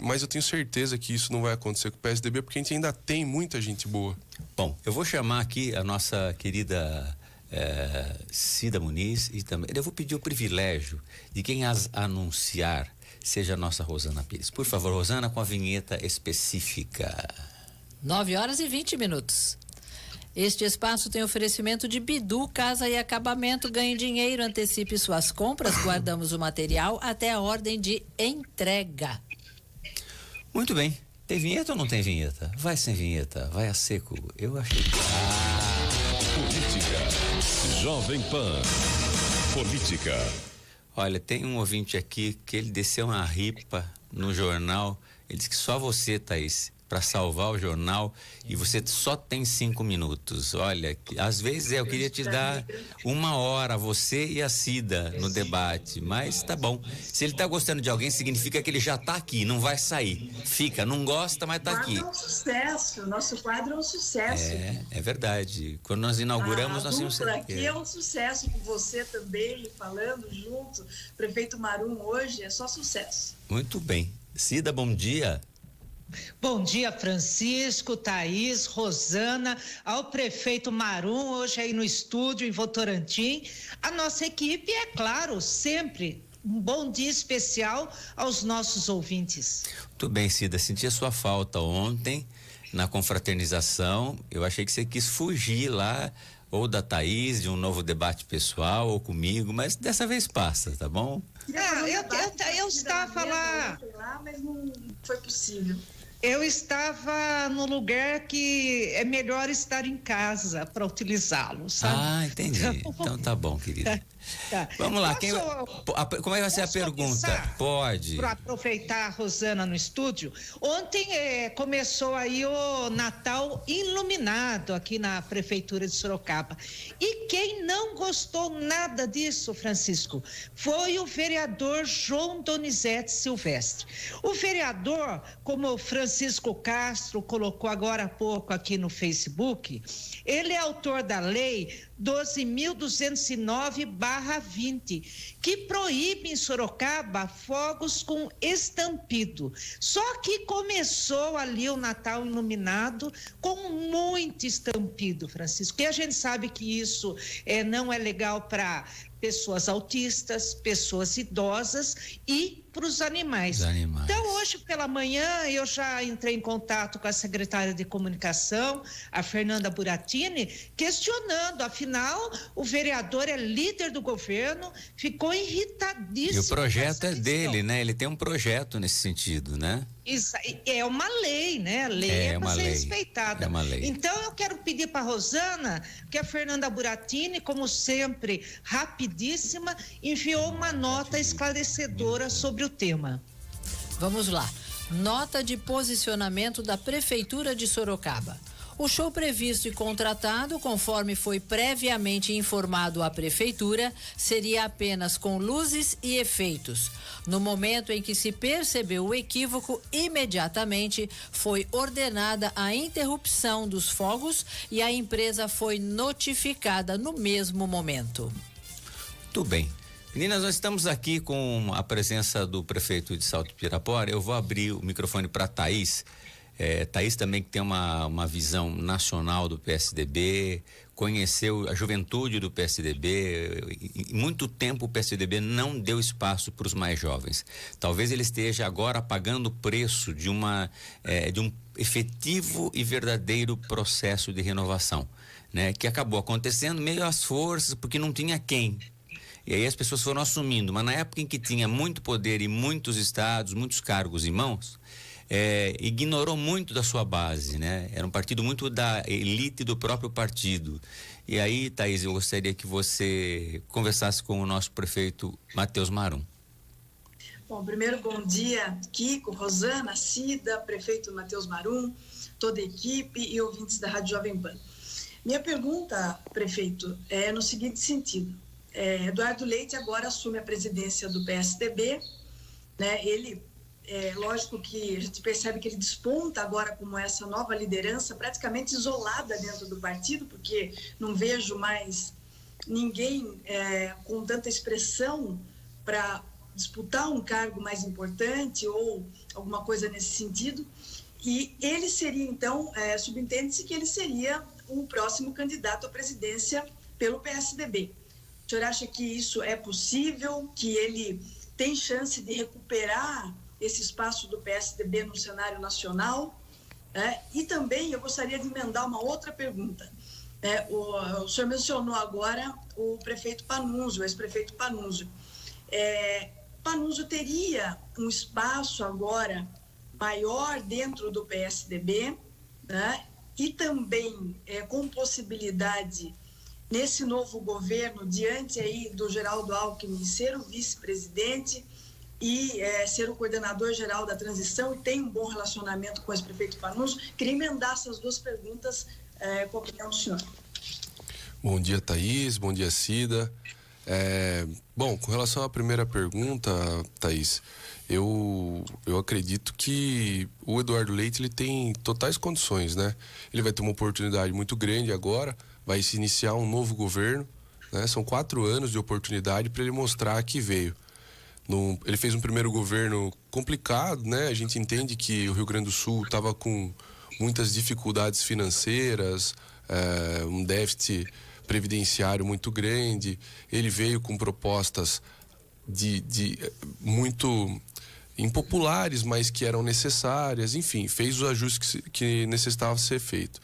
Mas eu tenho certeza que isso não vai acontecer com o PSDB, porque a gente ainda tem muita gente boa. Bom, eu vou chamar aqui a nossa querida Cida Muniz e também eu vou pedir o privilégio de quem as anunciar seja a nossa Rosana Pires. Por favor, Rosana, com a vinheta específica. 9h20. Este espaço tem oferecimento de Bidu, casa e acabamento. Ganhe dinheiro, antecipe suas compras, guardamos o material até a ordem de entrega. Muito bem. Tem vinheta ou não tem vinheta? Vai sem vinheta, vai a seco. Eu achei. Política. Jovem Pan. Política. Olha, tem um ouvinte aqui que ele desceu uma ripa no jornal Ele disse que só você, Thaís, para salvar o jornal, e você só tem 5 minutos. Olha, às vezes eu queria te dar 1 hora, você e a Cida, no debate, mas tá bom. Se ele tá gostando de alguém, significa que ele já tá aqui, não vai sair. Fica, não gosta, mas tá aqui. O quadro é um sucesso, nosso quadro é um sucesso. É verdade. Quando nós inauguramos, nós tínhamos certeza. Aqui é um sucesso, com você também, falando junto. Prefeito Marum hoje é só sucesso. Muito bem. Cida, bom dia. Bom dia, Francisco, Thaís, Rosana, ao prefeito Marum, hoje aí no estúdio em Votorantim. A nossa equipe, é claro, sempre um bom dia especial aos nossos ouvintes. Muito bem, Cida, senti a sua falta ontem na confraternização. Eu achei que você quis fugir lá, ou da Thaís, de um novo debate pessoal, ou comigo, mas dessa vez passa, tá bom? Eu estava lá, mas não foi possível. Eu estava no lugar que é melhor estar em casa para utilizá-lo, sabe? Ah, entendi. Então tá bom, querida. Tá. Vamos lá, como é que vai ser a pergunta? Pode. Para aproveitar a Rosana no estúdio, ontem começou aí o Natal iluminado aqui na Prefeitura de Sorocaba. E quem não gostou nada disso, Francisco, foi o vereador João Donizete Silvestre. O vereador, como o Francisco Castro colocou agora há pouco aqui no Facebook, ele é autor da lei 12.209/20, que proíbe em Sorocaba fogos com estampido. Só que começou ali o Natal iluminado com muito estampido, Francisco. E a gente sabe que isso não é legal para pessoas autistas, pessoas idosas e para os animais. Então, hoje pela manhã, eu já entrei em contato com a secretária de comunicação, a Fernanda Buratini, questionando, afinal, o vereador é líder do governo, ficou irritadíssimo. E o projeto é dele, né? Ele tem um projeto nesse sentido, né? Isso, é uma lei, né? A lei é para ser respeitada. É uma lei. Então, eu quero pedir para a Rosana que a Fernanda Buratini, como sempre, rapidíssima, enviou uma nota esclarecedora sobre o tema. Vamos lá. Nota de posicionamento da Prefeitura de Sorocaba. O show previsto e contratado, conforme foi previamente informado à Prefeitura, seria apenas com luzes e efeitos. No momento em que se percebeu o equívoco, imediatamente foi ordenada a interrupção dos fogos e a empresa foi notificada no mesmo momento. Tudo bem. Meninas, nós estamos aqui com a presença do prefeito de Salto de Pirapora. Eu vou abrir o microfone para a Thaís. Thaís também que tem uma visão nacional do PSDB, conheceu a juventude do PSDB. Em muito tempo o PSDB não deu espaço para os mais jovens. Talvez ele esteja agora pagando o preço de um efetivo e verdadeiro processo de renovação, né? Que acabou acontecendo meio às forças, porque não tinha quem. E aí as pessoas foram assumindo, mas na época em que tinha muito poder e muitos estados, muitos cargos em mãos, ignorou muito da sua base, né? Era um partido muito da elite do próprio partido. E aí, Thaís, eu gostaria que você conversasse com o nosso prefeito Matheus Marum. Bom, primeiro bom dia, Kiko, Rosana, Cida, prefeito Matheus Marum, toda a equipe e ouvintes da Rádio Jovem Pan. Minha pergunta, prefeito, é no seguinte sentido. Eduardo Leite agora assume a presidência do PSDB, né? Ele lógico que a gente percebe que ele desponta agora como essa nova liderança praticamente isolada dentro do partido, porque não vejo mais ninguém com tanta expressão para disputar um cargo mais importante ou alguma coisa nesse sentido. E ele seria, então, subentende-se que ele seria o próximo candidato à presidência pelo PSDB. O senhor acha que isso é possível, que ele tem chance de recuperar esse espaço do PSDB no cenário nacional? E também eu gostaria de emendar uma outra pergunta. O senhor mencionou agora o prefeito Panunzio, o ex-prefeito Panunzio. Panunzio teria um espaço agora maior dentro do PSDB, né? E também com possibilidade nesse novo governo, diante aí do Geraldo Alckmin ser o vice-presidente, e ser o coordenador geral da transição e tem um bom relacionamento com o ex-prefeito Panunzio. Queria emendar essas duas perguntas com a opinião do senhor. Bom dia, Thaís. Bom dia, Cida. Bom, com relação à primeira pergunta, Thaís, eu acredito que o Eduardo Leite ele tem totais condições, né? Ele vai ter uma oportunidade muito grande agora, vai se iniciar um novo governo, né? São 4 anos de oportunidade para ele mostrar que veio. Ele fez um primeiro governo complicado, né? A gente entende que o Rio Grande do Sul estava com muitas dificuldades financeiras, um déficit previdenciário muito grande. Ele veio com propostas muito impopulares, mas que eram necessárias. Enfim, fez os ajustes que necessitavam ser feito.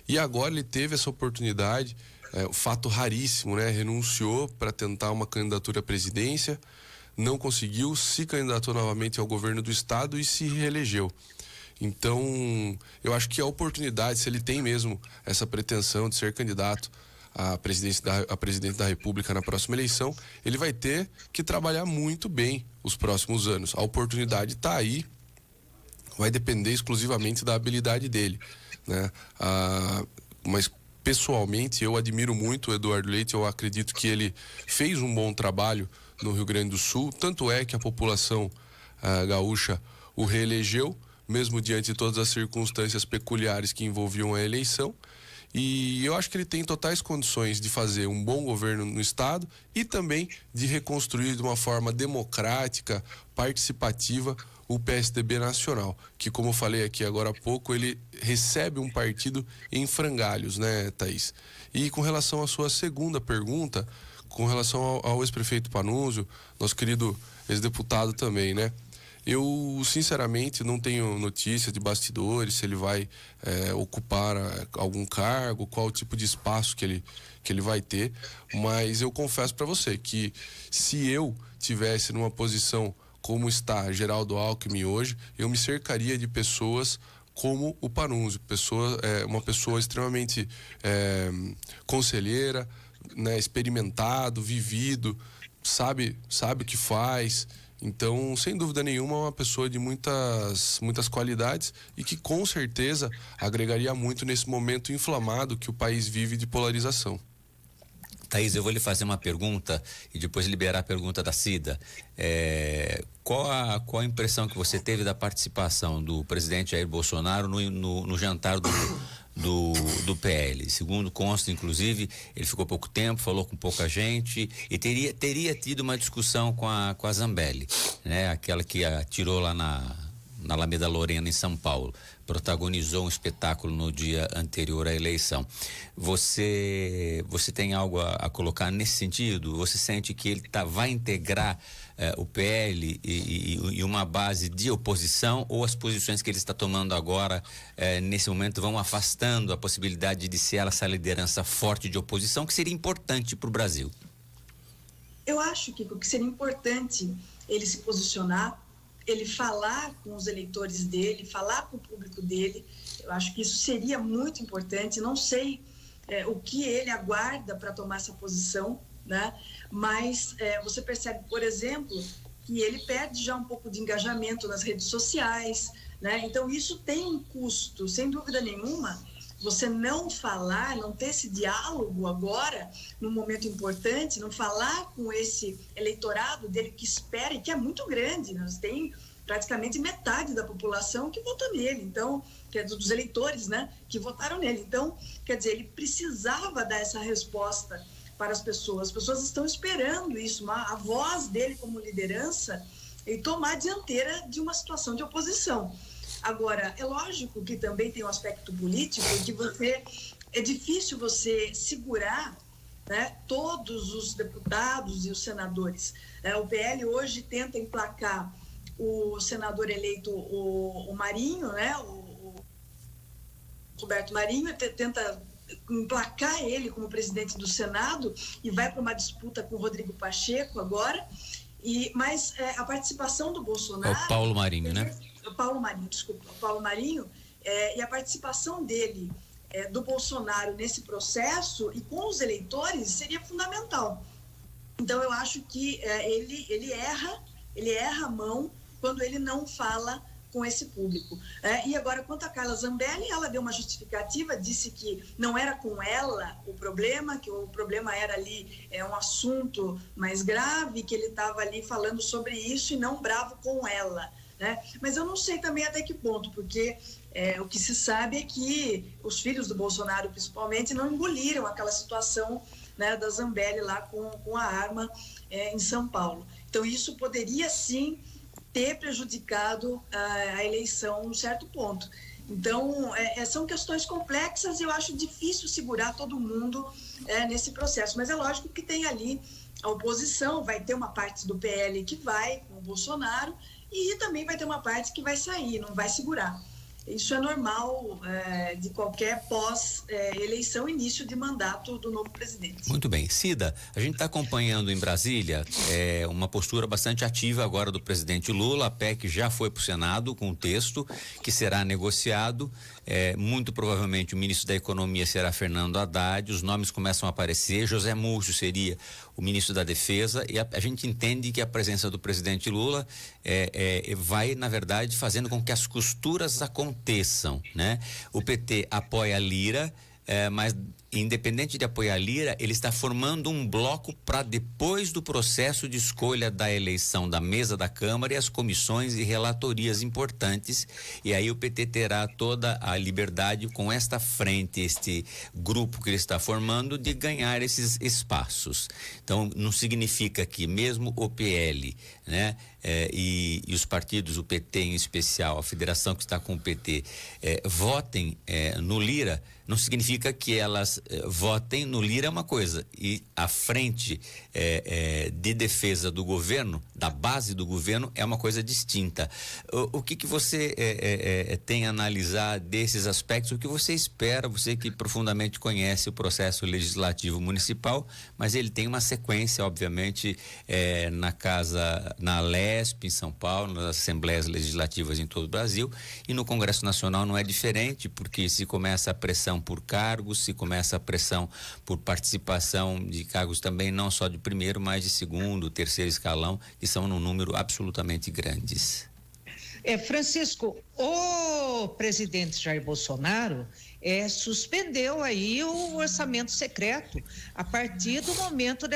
E agora ele teve essa oportunidade, fato raríssimo, né? Renunciou para tentar uma candidatura à presidência, não conseguiu, se candidatou novamente ao governo do estado e se reelegeu. Então, eu acho que a oportunidade, se ele tem mesmo essa pretensão de ser candidato a presidente da República na próxima eleição, ele vai ter que trabalhar muito bem os próximos anos. A oportunidade está aí, vai depender exclusivamente da habilidade dele, né? Mas pessoalmente eu admiro muito o Eduardo Leite, eu acredito que ele fez um bom trabalho no Rio Grande do Sul, tanto é que a população gaúcha o reelegeu, mesmo diante de todas as circunstâncias peculiares que envolviam a eleição. E eu acho que ele tem totais condições de fazer um bom governo no estado e também de reconstruir de uma forma democrática, participativa, o PSDB nacional, que, como eu falei aqui agora há pouco, ele recebe um partido em frangalhos, né, Thaís? E com relação à sua segunda pergunta, com relação ao ex-prefeito Panunzio, nosso querido ex-deputado também, né? Eu, sinceramente, não tenho notícia de bastidores, se ele vai ocupar algum cargo, qual o tipo de espaço que ele vai ter, mas eu confesso para você que se eu tivesse numa posição como está Geraldo Alckmin hoje, eu me cercaria de pessoas como o Panunzio, uma pessoa extremamente conselheira, né, experimentado, vivido, sabe o que faz. Então, sem dúvida nenhuma, é uma pessoa de muitas qualidades e que com certeza agregaria muito nesse momento inflamado que o país vive de polarização. Thaís, eu vou lhe fazer uma pergunta e depois liberar a pergunta da Cida. Qual a impressão que você teve da participação do presidente Jair Bolsonaro no jantar do PL? Segundo consta, inclusive, ele ficou pouco tempo, falou com pouca gente e teria tido uma discussão com a Zambelli, né? Aquela que atirou lá na Alameda Lorena, em São Paulo. Protagonizou um espetáculo no dia anterior à eleição. Você tem algo a colocar nesse sentido? Você sente que ele vai integrar o PL e uma base de oposição, ou as posições que ele está tomando agora, nesse momento, vão afastando a possibilidade de ser essa liderança forte de oposição, que seria importante para o Brasil? Eu acho, Kiko, que seria importante ele se posicionar, ele falar com os eleitores dele, falar com o público dele. Eu acho que isso seria muito importante. Não sei o que ele aguarda para tomar essa posição, né? Mas você percebe, por exemplo, que ele perde já um pouco de engajamento nas redes sociais, né? Então isso tem um custo, sem dúvida nenhuma. Você não falar, não ter esse diálogo agora, num momento importante, não falar com esse eleitorado dele que espera e que é muito grande. Nós tem praticamente metade da população que votou nele, então, dos eleitores, né, que votaram nele. Então, quer dizer, ele precisava dar essa resposta para as pessoas estão esperando isso, a voz dele como liderança e tomar a dianteira de uma situação de oposição. Agora, é lógico que também tem um aspecto político que é difícil você segurar, né, todos os deputados e os senadores. O PL hoje tenta emplacar o senador eleito, o Marinho, né, o Roberto Marinho, tenta emplacar ele como presidente do Senado e vai para uma disputa com o Rodrigo Pacheco agora. Mas a participação do Bolsonaro... O Paulo Marinho, né? O Paulo Marinho, e a participação dele, do Bolsonaro nesse processo e com os eleitores seria fundamental. Então eu acho que ele erra Ele erra a mão quando ele não fala com esse público. E agora, quanto a Carla Zambelli, ela deu uma justificativa, disse que não era com ela o problema, que o problema era ali um assunto mais grave, que ele estava ali falando sobre isso e não bravo com ela, né? Mas eu não sei também até que ponto, porque o que se sabe é que os filhos do Bolsonaro, principalmente, não engoliram aquela situação, né, da Zambelli lá com a arma em São Paulo. Então, isso poderia, sim, ter prejudicado a eleição em certo ponto. Então, são questões complexas e eu acho difícil segurar todo mundo nesse processo. Mas é lógico que tem ali a oposição, vai ter uma parte do PL que vai com o Bolsonaro e também vai ter uma parte que vai sair, não vai segurar. Isso é normal de qualquer pós-eleição, início de mandato do novo presidente. Muito bem. Cida, a gente está acompanhando em Brasília uma postura bastante ativa agora do presidente Lula. A PEC já foi para o Senado com um texto que será negociado. Muito provavelmente o ministro da Economia será Fernando Haddad. Os nomes começam a aparecer. José Múcio seria o ministro da Defesa. E a gente entende que a presença do presidente Lula vai, na verdade, fazendo com que as costuras aconteçam, né? O PT apoia a Lira, mas independente de apoiar a Lira, ele está formando um bloco para depois do processo de escolha da eleição da mesa da Câmara e as comissões e relatorias importantes, e aí o PT terá toda a liberdade com esta frente, este grupo que ele está formando, de ganhar esses espaços. Então, não significa que mesmo o PL, né, e os partidos, o PT em especial, a federação que está com o PT, votem no Lira, não significa que elas votem no Lira, é uma coisa, e a frente de defesa do governo, da base do governo, é uma coisa distinta. O que você tem a analisar desses aspectos? O que você espera, você que profundamente conhece o processo legislativo municipal, mas ele tem uma sequência, obviamente, na LESP, em São Paulo, nas assembleias legislativas em todo o Brasil, e no Congresso Nacional não é diferente, porque se começa a pressão por cargos, se começa a pressão por participação de cargos também, não só de primeiro, mas de segundo, terceiro escalão, que são num número absolutamente grandes. Francisco, o presidente Jair Bolsonaro suspendeu aí o orçamento secreto a partir do momento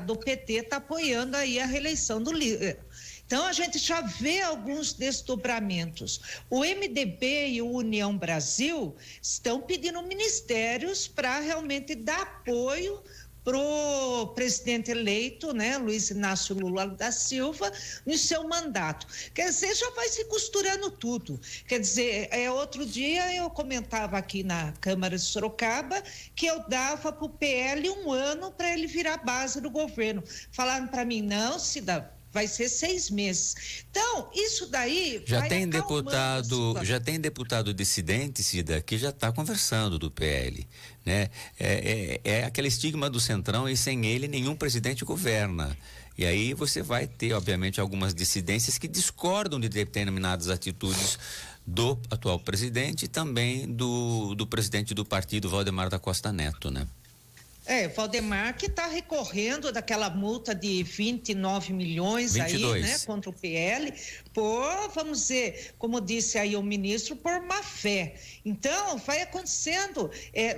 do PT estar apoiando aí a reeleição do Lira. Então, a gente já vê alguns desdobramentos. O MDB e o União Brasil estão pedindo ministérios para realmente dar apoio para o presidente eleito, né, Luiz Inácio Lula da Silva, no seu mandato. Quer dizer, já vai se costurando tudo. Quer dizer, outro dia eu comentava aqui na Câmara de Sorocaba que eu dava para o PL 1 ano para ele virar base do governo. Falaram para mim, não, Cida, vai ser 6 meses. Então, isso daí já tem deputado dissidente, Cida, que já está conversando do PL, né? É aquele estigma do Centrão, e sem ele nenhum presidente governa. E aí você vai ter, obviamente, algumas dissidências que discordam de determinadas atitudes do atual presidente e também do presidente do partido, Valdemar da Costa Neto, né? Valdemar que está recorrendo daquela multa de 29 milhões 22. Aí, né, contra o PL, por, vamos dizer, como disse aí o ministro, por má fé. Então, vai acontecendo,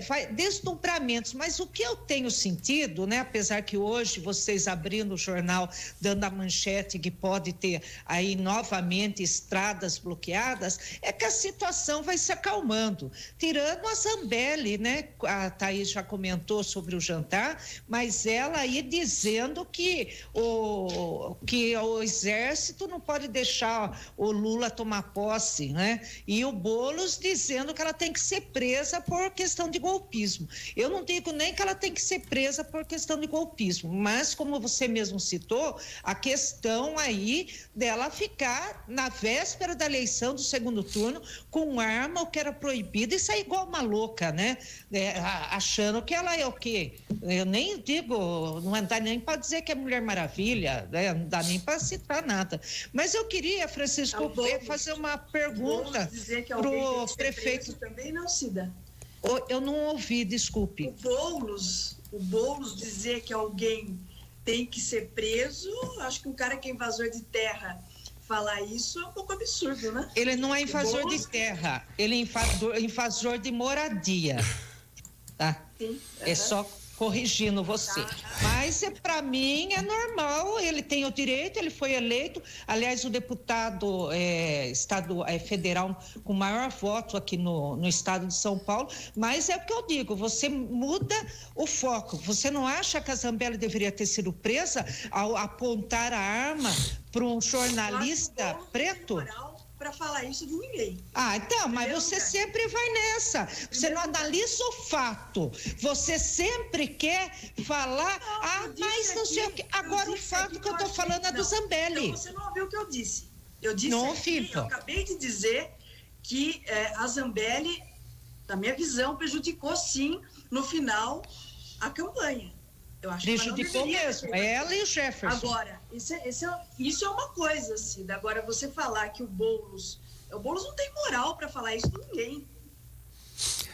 vai desdobramentos, mas o que eu tenho sentido, né, apesar que hoje vocês abrindo o jornal, dando a manchete que pode ter aí novamente estradas bloqueadas, é que a situação vai se acalmando, tirando a Zambelli, né, a Thaís já comentou sobre o jantar, mas ela aí dizendo que o exército não pode deixar o Lula tomar posse, né? E o Boulos dizendo que ela tem que ser presa por questão de golpismo. Eu não digo nem que ela tem que ser presa por questão de golpismo, mas como você mesmo citou, a questão aí dela ficar na véspera da eleição do segundo turno com arma, o que era proibido, e sair igual uma louca, né? Achando que ela é o quê? Eu nem digo, não dá nem para dizer que é Mulher Maravilha, né? Não dá nem para citar nada. Mas eu queria, Francisco, fazer uma pergunta para o prefeito. Também não, Cida. Eu não ouvi, desculpe. O Boulos dizer que alguém tem que ser preso. Acho que um cara que é invasor de terra falar isso é um pouco absurdo, né? Ele não é invasor de terra, ele é invasor de moradia, tá? Sim. É só corrigindo você. Mas para mim é normal, ele tem o direito, ele foi eleito. Aliás, o deputado federal com maior voto aqui no estado de São Paulo. Mas é o que eu digo, você muda o foco. Você não acha que a Zambelli deveria ter sido presa ao apontar a arma para um jornalista preto? Para falar isso de ninguém. Então, mas você sempre vai nessa. Você não analisa o fato. Você sempre quer falar, mas não sei o que. Agora, o fato que eu estou falando é do Zambelli. Então, você não ouviu o que eu disse. Eu acabei de dizer que a Zambelli, na minha visão, prejudicou, sim, no final, a campanha. Eu acho prejudicou mesmo, ela e o Jefferson. Agora, isso é uma coisa, Cida. Agora, você falar que o Boulos não tem moral para falar isso com ninguém.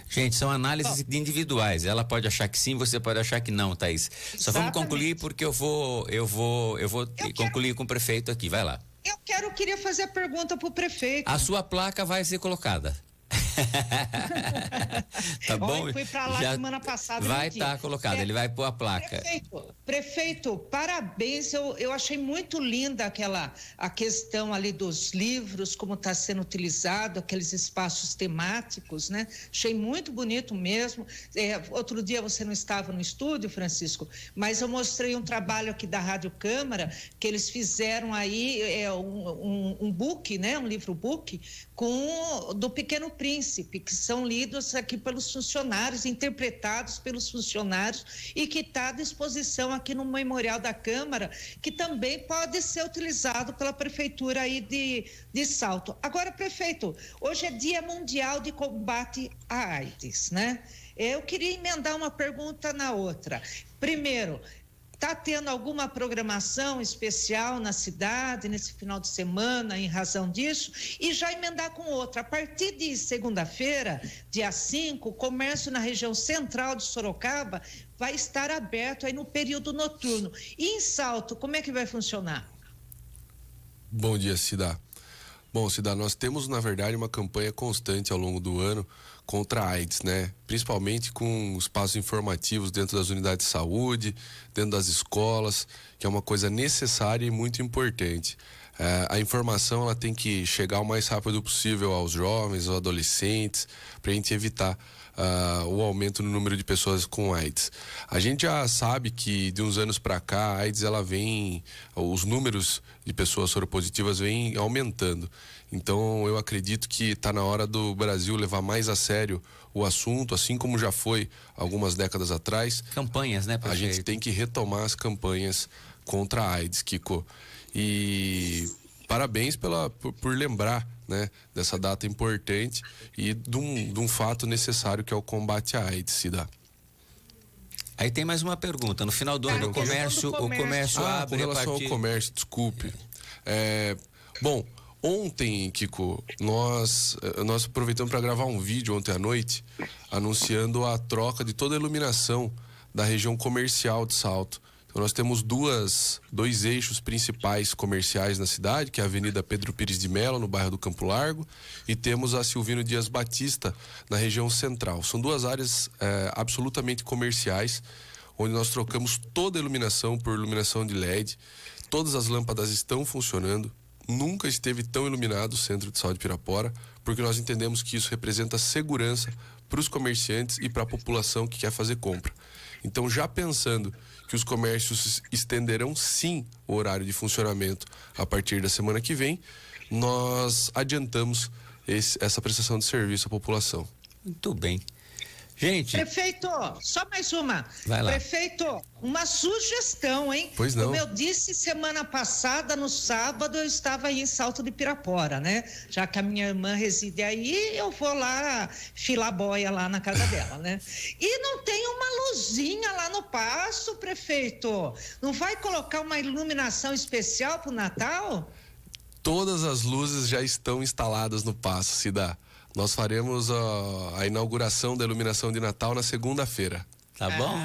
Gente, são análises individuais. Ela pode achar que sim, você pode achar que não, Thaís. Só vamos concluir porque eu vou concluir com o prefeito aqui. Vai lá. Eu queria fazer a pergunta pro prefeito. A sua placa vai ser colocada. Tá bom? Eu fui para lá semana passada. Vai estar colocado, ele vai pôr a placa. Prefeito, parabéns. Eu achei muito linda a questão ali dos livros, como está sendo utilizado, aqueles espaços temáticos, né? Achei muito bonito mesmo. Outro dia você não estava no estúdio, Francisco, mas eu mostrei um trabalho aqui da Rádio Câmara, que eles fizeram aí um book, né? Um livro-book do Pequeno Príncipe, que são lidos aqui pelos funcionários, interpretados pelos funcionários e que está à disposição aqui no Memorial da Câmara, que também pode ser utilizado pela Prefeitura aí de Salto. Agora, prefeito, hoje é Dia Mundial de Combate à AIDS, né? Eu queria emendar uma pergunta na outra. Primeiro, está tendo alguma programação especial na cidade, nesse final de semana, em razão disso? E já emendar com outra. A partir de segunda-feira, dia 5, o comércio na região central de Sorocaba vai estar aberto aí no período noturno. E em Salto, como é que vai funcionar? Bom dia, Cida. Bom, Cida, nós temos, na verdade, uma campanha constante ao longo do ano contra a AIDS, né? Principalmente com os passos informativos dentro das unidades de saúde, dentro das escolas, que é uma coisa necessária e muito importante. A informação ela tem que chegar o mais rápido possível aos jovens, aos adolescentes, para a gente evitar o aumento no número de pessoas com AIDS. A gente já sabe que de uns anos para cá a AIDS os números de pessoas soropositivas vêm aumentando. Então eu acredito que está na hora do Brasil levar mais a sério o assunto, assim como já foi algumas décadas atrás. Campanhas, né, prefeito? A gente tem que retomar as campanhas contra a AIDS, Kiko. E parabéns por lembrar, né, dessa data importante e de um fato necessário que é o combate à AIDS, Cida. Aí tem mais uma pergunta. No final do ano, o comércio abre. Com relação ao comércio, desculpe. Bom, ontem, Kiko, nós aproveitamos para gravar um vídeo ontem à noite anunciando a troca de toda a iluminação da região comercial de Salto. Então, nós temos dois eixos principais comerciais na cidade, que é a Avenida Pedro Pires de Melo, no bairro do Campo Largo, e temos a Silvino Dias Batista, na região central. São duas áreas absolutamente comerciais, onde nós trocamos toda a iluminação por iluminação de LED. Todas as lâmpadas estão funcionando. Nunca esteve tão iluminado o centro de saúde de Pirapora, porque nós entendemos que isso representa segurança para os comerciantes e para a população que quer fazer compra. Então, já pensando que os comércios estenderão sim o horário de funcionamento a partir da semana que vem, nós adiantamos essa prestação de serviço à população. Muito bem. Gente... Prefeito, só mais uma. Vai lá. Prefeito, uma sugestão, hein? Pois não. Como eu disse semana passada, no sábado, eu estava aí em Salto de Pirapora, né? Já que a minha irmã reside aí, eu vou lá filar boia lá na casa dela, né? E não tem uma luzinha lá no passo, prefeito? Não vai colocar uma iluminação especial para o Natal? Todas as luzes já estão instaladas no passo, Cida. Nós faremos a inauguração da iluminação de Natal na segunda-feira. Tá bom?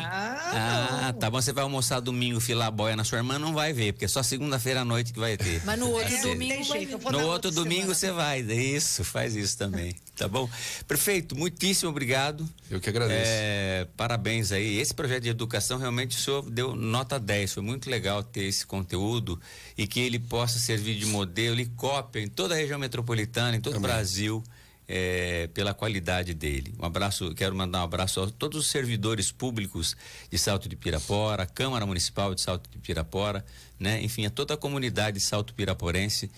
Tá bom. Você vai almoçar domingo, filar boia na sua irmã, não vai ver, porque é só segunda-feira à noite que vai ter. Mas no outro domingo vai ver. No outro domingo você vai. Isso, faz isso também. Tá bom? Prefeito, muitíssimo obrigado. Eu que agradeço. Parabéns aí. Esse projeto de educação realmente o senhor deu nota 10. Foi muito legal ter esse conteúdo e que ele possa servir de modelo e cópia em toda a região metropolitana, em todo o Brasil. Pela qualidade dele. Quero mandar um abraço a todos os servidores públicos de Salto de Pirapora, a Câmara Municipal de Salto de Pirapora, né? Enfim, a toda a comunidade salto piraporense,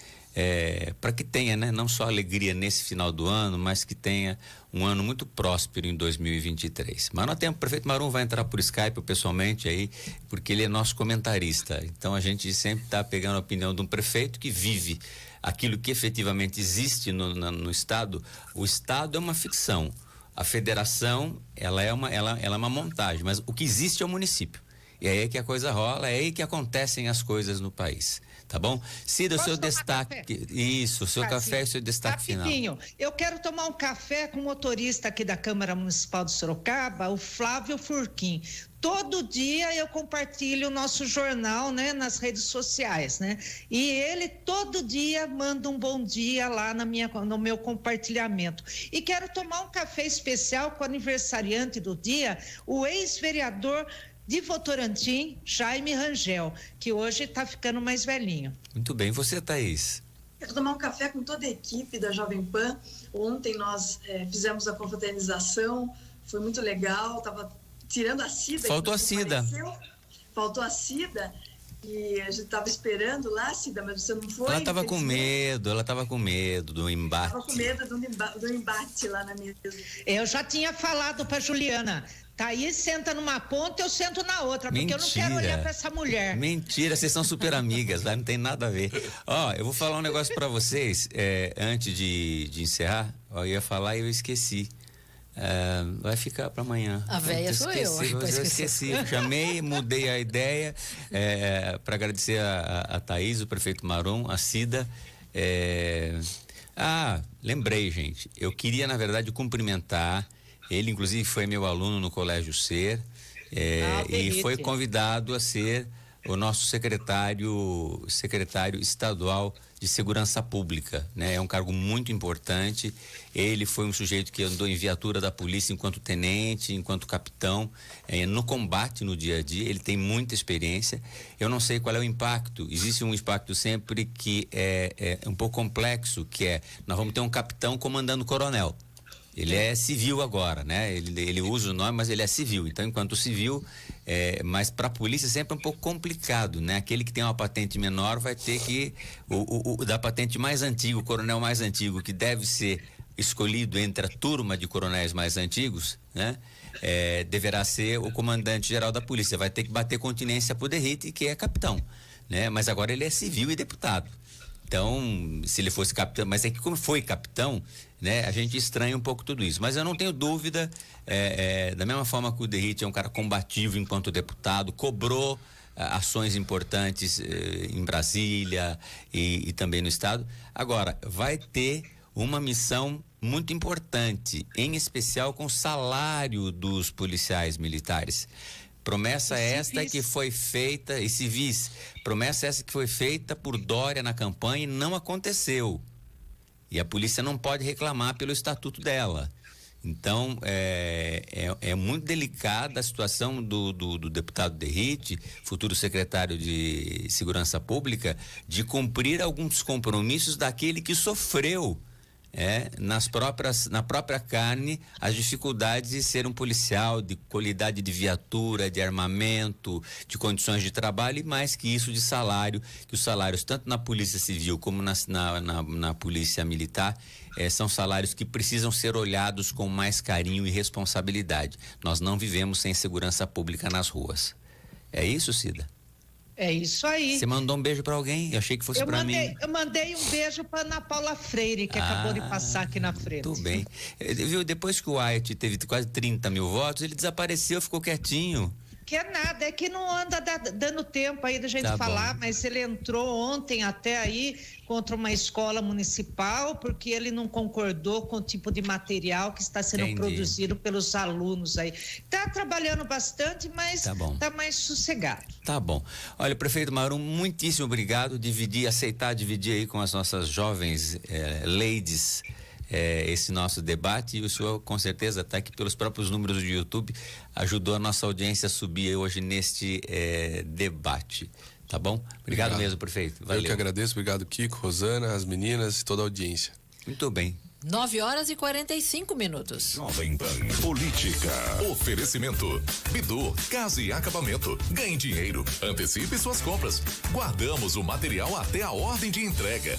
para que tenha, né, não só alegria nesse final do ano, mas que tenha um ano muito próspero em 2023. Mas nós temos, o prefeito Marum vai entrar por Skype pessoalmente aí, porque ele é nosso comentarista. Então a gente sempre está pegando a opinião de um prefeito que vive aquilo que efetivamente existe no Estado. O Estado é uma ficção. A federação, ela é uma montagem, mas o que existe é o município. E é aí que a coisa rola, é aí que acontecem as coisas no país. Tá bom? Cida, o seu destaque. Café? Isso, o seu café e o seu destaque rapidinho. final. Eu quero tomar um café com o motorista aqui da Câmara Municipal de Sorocaba, o Flávio Furquim. Todo dia eu compartilho o nosso jornal, né, nas redes sociais, né? E ele todo dia manda um bom dia lá no meu compartilhamento. E quero tomar um café especial com o aniversariante do dia, o ex-vereador de Votorantim, Jaime Rangel, que hoje está ficando mais velhinho. Muito bem. Você, Thaís? Quero tomar um café com toda a equipe da Jovem Pan. Ontem nós fizemos a confraternização, foi muito legal, estava tirando a Cida. Faltou a Cida. Faltou a Cida e a gente estava esperando lá, Cida, mas você não foi. Ela estava com medo do embate. Estava com medo do embate lá na mesa. Eu já tinha falado para Juliana, Thaís senta numa ponta, eu sento na outra, porque eu não quero olhar para essa mulher. Mentira, vocês são super amigas, lá não tem nada a ver. Eu vou falar um negócio para vocês, antes de encerrar, eu ia falar e eu esqueci. Vai ficar para amanhã. A véia sou eu. Eu esqueci. Chamei, mudei a ideia para agradecer a Thaís, o prefeito Marum, a Cida. Lembrei, gente. Eu queria, na verdade, cumprimentar. Ele, inclusive, foi meu aluno no Colégio Ser e foi convidado a ser o nosso secretário estadual de Segurança Pública, né? É um cargo muito importante. Ele foi um sujeito que andou em viatura da polícia enquanto tenente, enquanto capitão, no combate no dia a dia. Ele tem muita experiência. Eu não sei qual é o impacto. Existe um impacto sempre que é um pouco complexo, que nós vamos ter um capitão comandando o coronel. Ele é civil agora, né? Ele usa o nome, mas ele é civil. Então, enquanto civil, mas para a polícia sempre é um pouco complicado, né? Aquele que tem uma patente menor vai ter que o da patente mais antiga, o coronel mais antigo, que deve ser escolhido entre a turma de coronéis mais antigos, né? Deverá ser o comandante-geral da polícia. Vai ter que bater continência pro Derrite, que é capitão, né? Mas agora ele é civil e deputado. Então, se ele fosse capitão, mas é que como foi capitão, né, a gente estranha um pouco tudo isso. Mas eu não tenho dúvida, da mesma forma que o Derrite é um cara combativo enquanto deputado, cobrou ações importantes em Brasília e também no estado. Agora, vai ter uma missão muito importante, em especial com o salário dos policiais militares. Promessa esta que foi feita, e civis, promessa essa que foi feita por Dória na campanha e não aconteceu. E a polícia não pode reclamar pelo estatuto dela. Então, é muito delicada a situação do deputado Derrite, futuro secretário de Segurança Pública, de cumprir alguns compromissos daquele que sofreu na própria carne as dificuldades de ser um policial, de qualidade de viatura, de armamento, de condições de trabalho e mais que isso de salário, que os salários tanto na polícia civil como na polícia militar são salários que precisam ser olhados com mais carinho e responsabilidade. Nós não vivemos sem segurança pública nas ruas. É isso, Cida? É isso aí. Você mandou um beijo para alguém? Eu achei que fosse para mim. Eu mandei um beijo para Ana Paula Freire, que acabou de passar aqui na frente. Tudo bem. Viu, depois que o Wyatt teve quase 30 mil votos, ele desapareceu, ficou quietinho. Que é nada, é que não anda dando tempo aí da gente Tá falar, bom. mas ele entrou ontem até aí contra uma escola municipal, porque ele não concordou com o tipo de material que está sendo Entendi. produzido pelos alunos aí. Tá trabalhando bastante, mas Tá bom. tá mais sossegado. Tá bom. Olha, prefeito Marum, muitíssimo obrigado. Aceitar dividir aí com as nossas jovens ladies esse nosso debate, e o senhor com certeza até que pelos próprios números do YouTube ajudou a nossa audiência a subir hoje neste debate, tá bom? Obrigado mesmo, prefeito. Valeu. Eu que agradeço, obrigado Kiko, Rosana, as meninas e toda a audiência. Muito bem. 9h45. Jovem Pan. Política. Oferecimento. Bidu, Casa e Acabamento. Ganhe dinheiro. Antecipe suas compras. Guardamos o material até a ordem de entrega.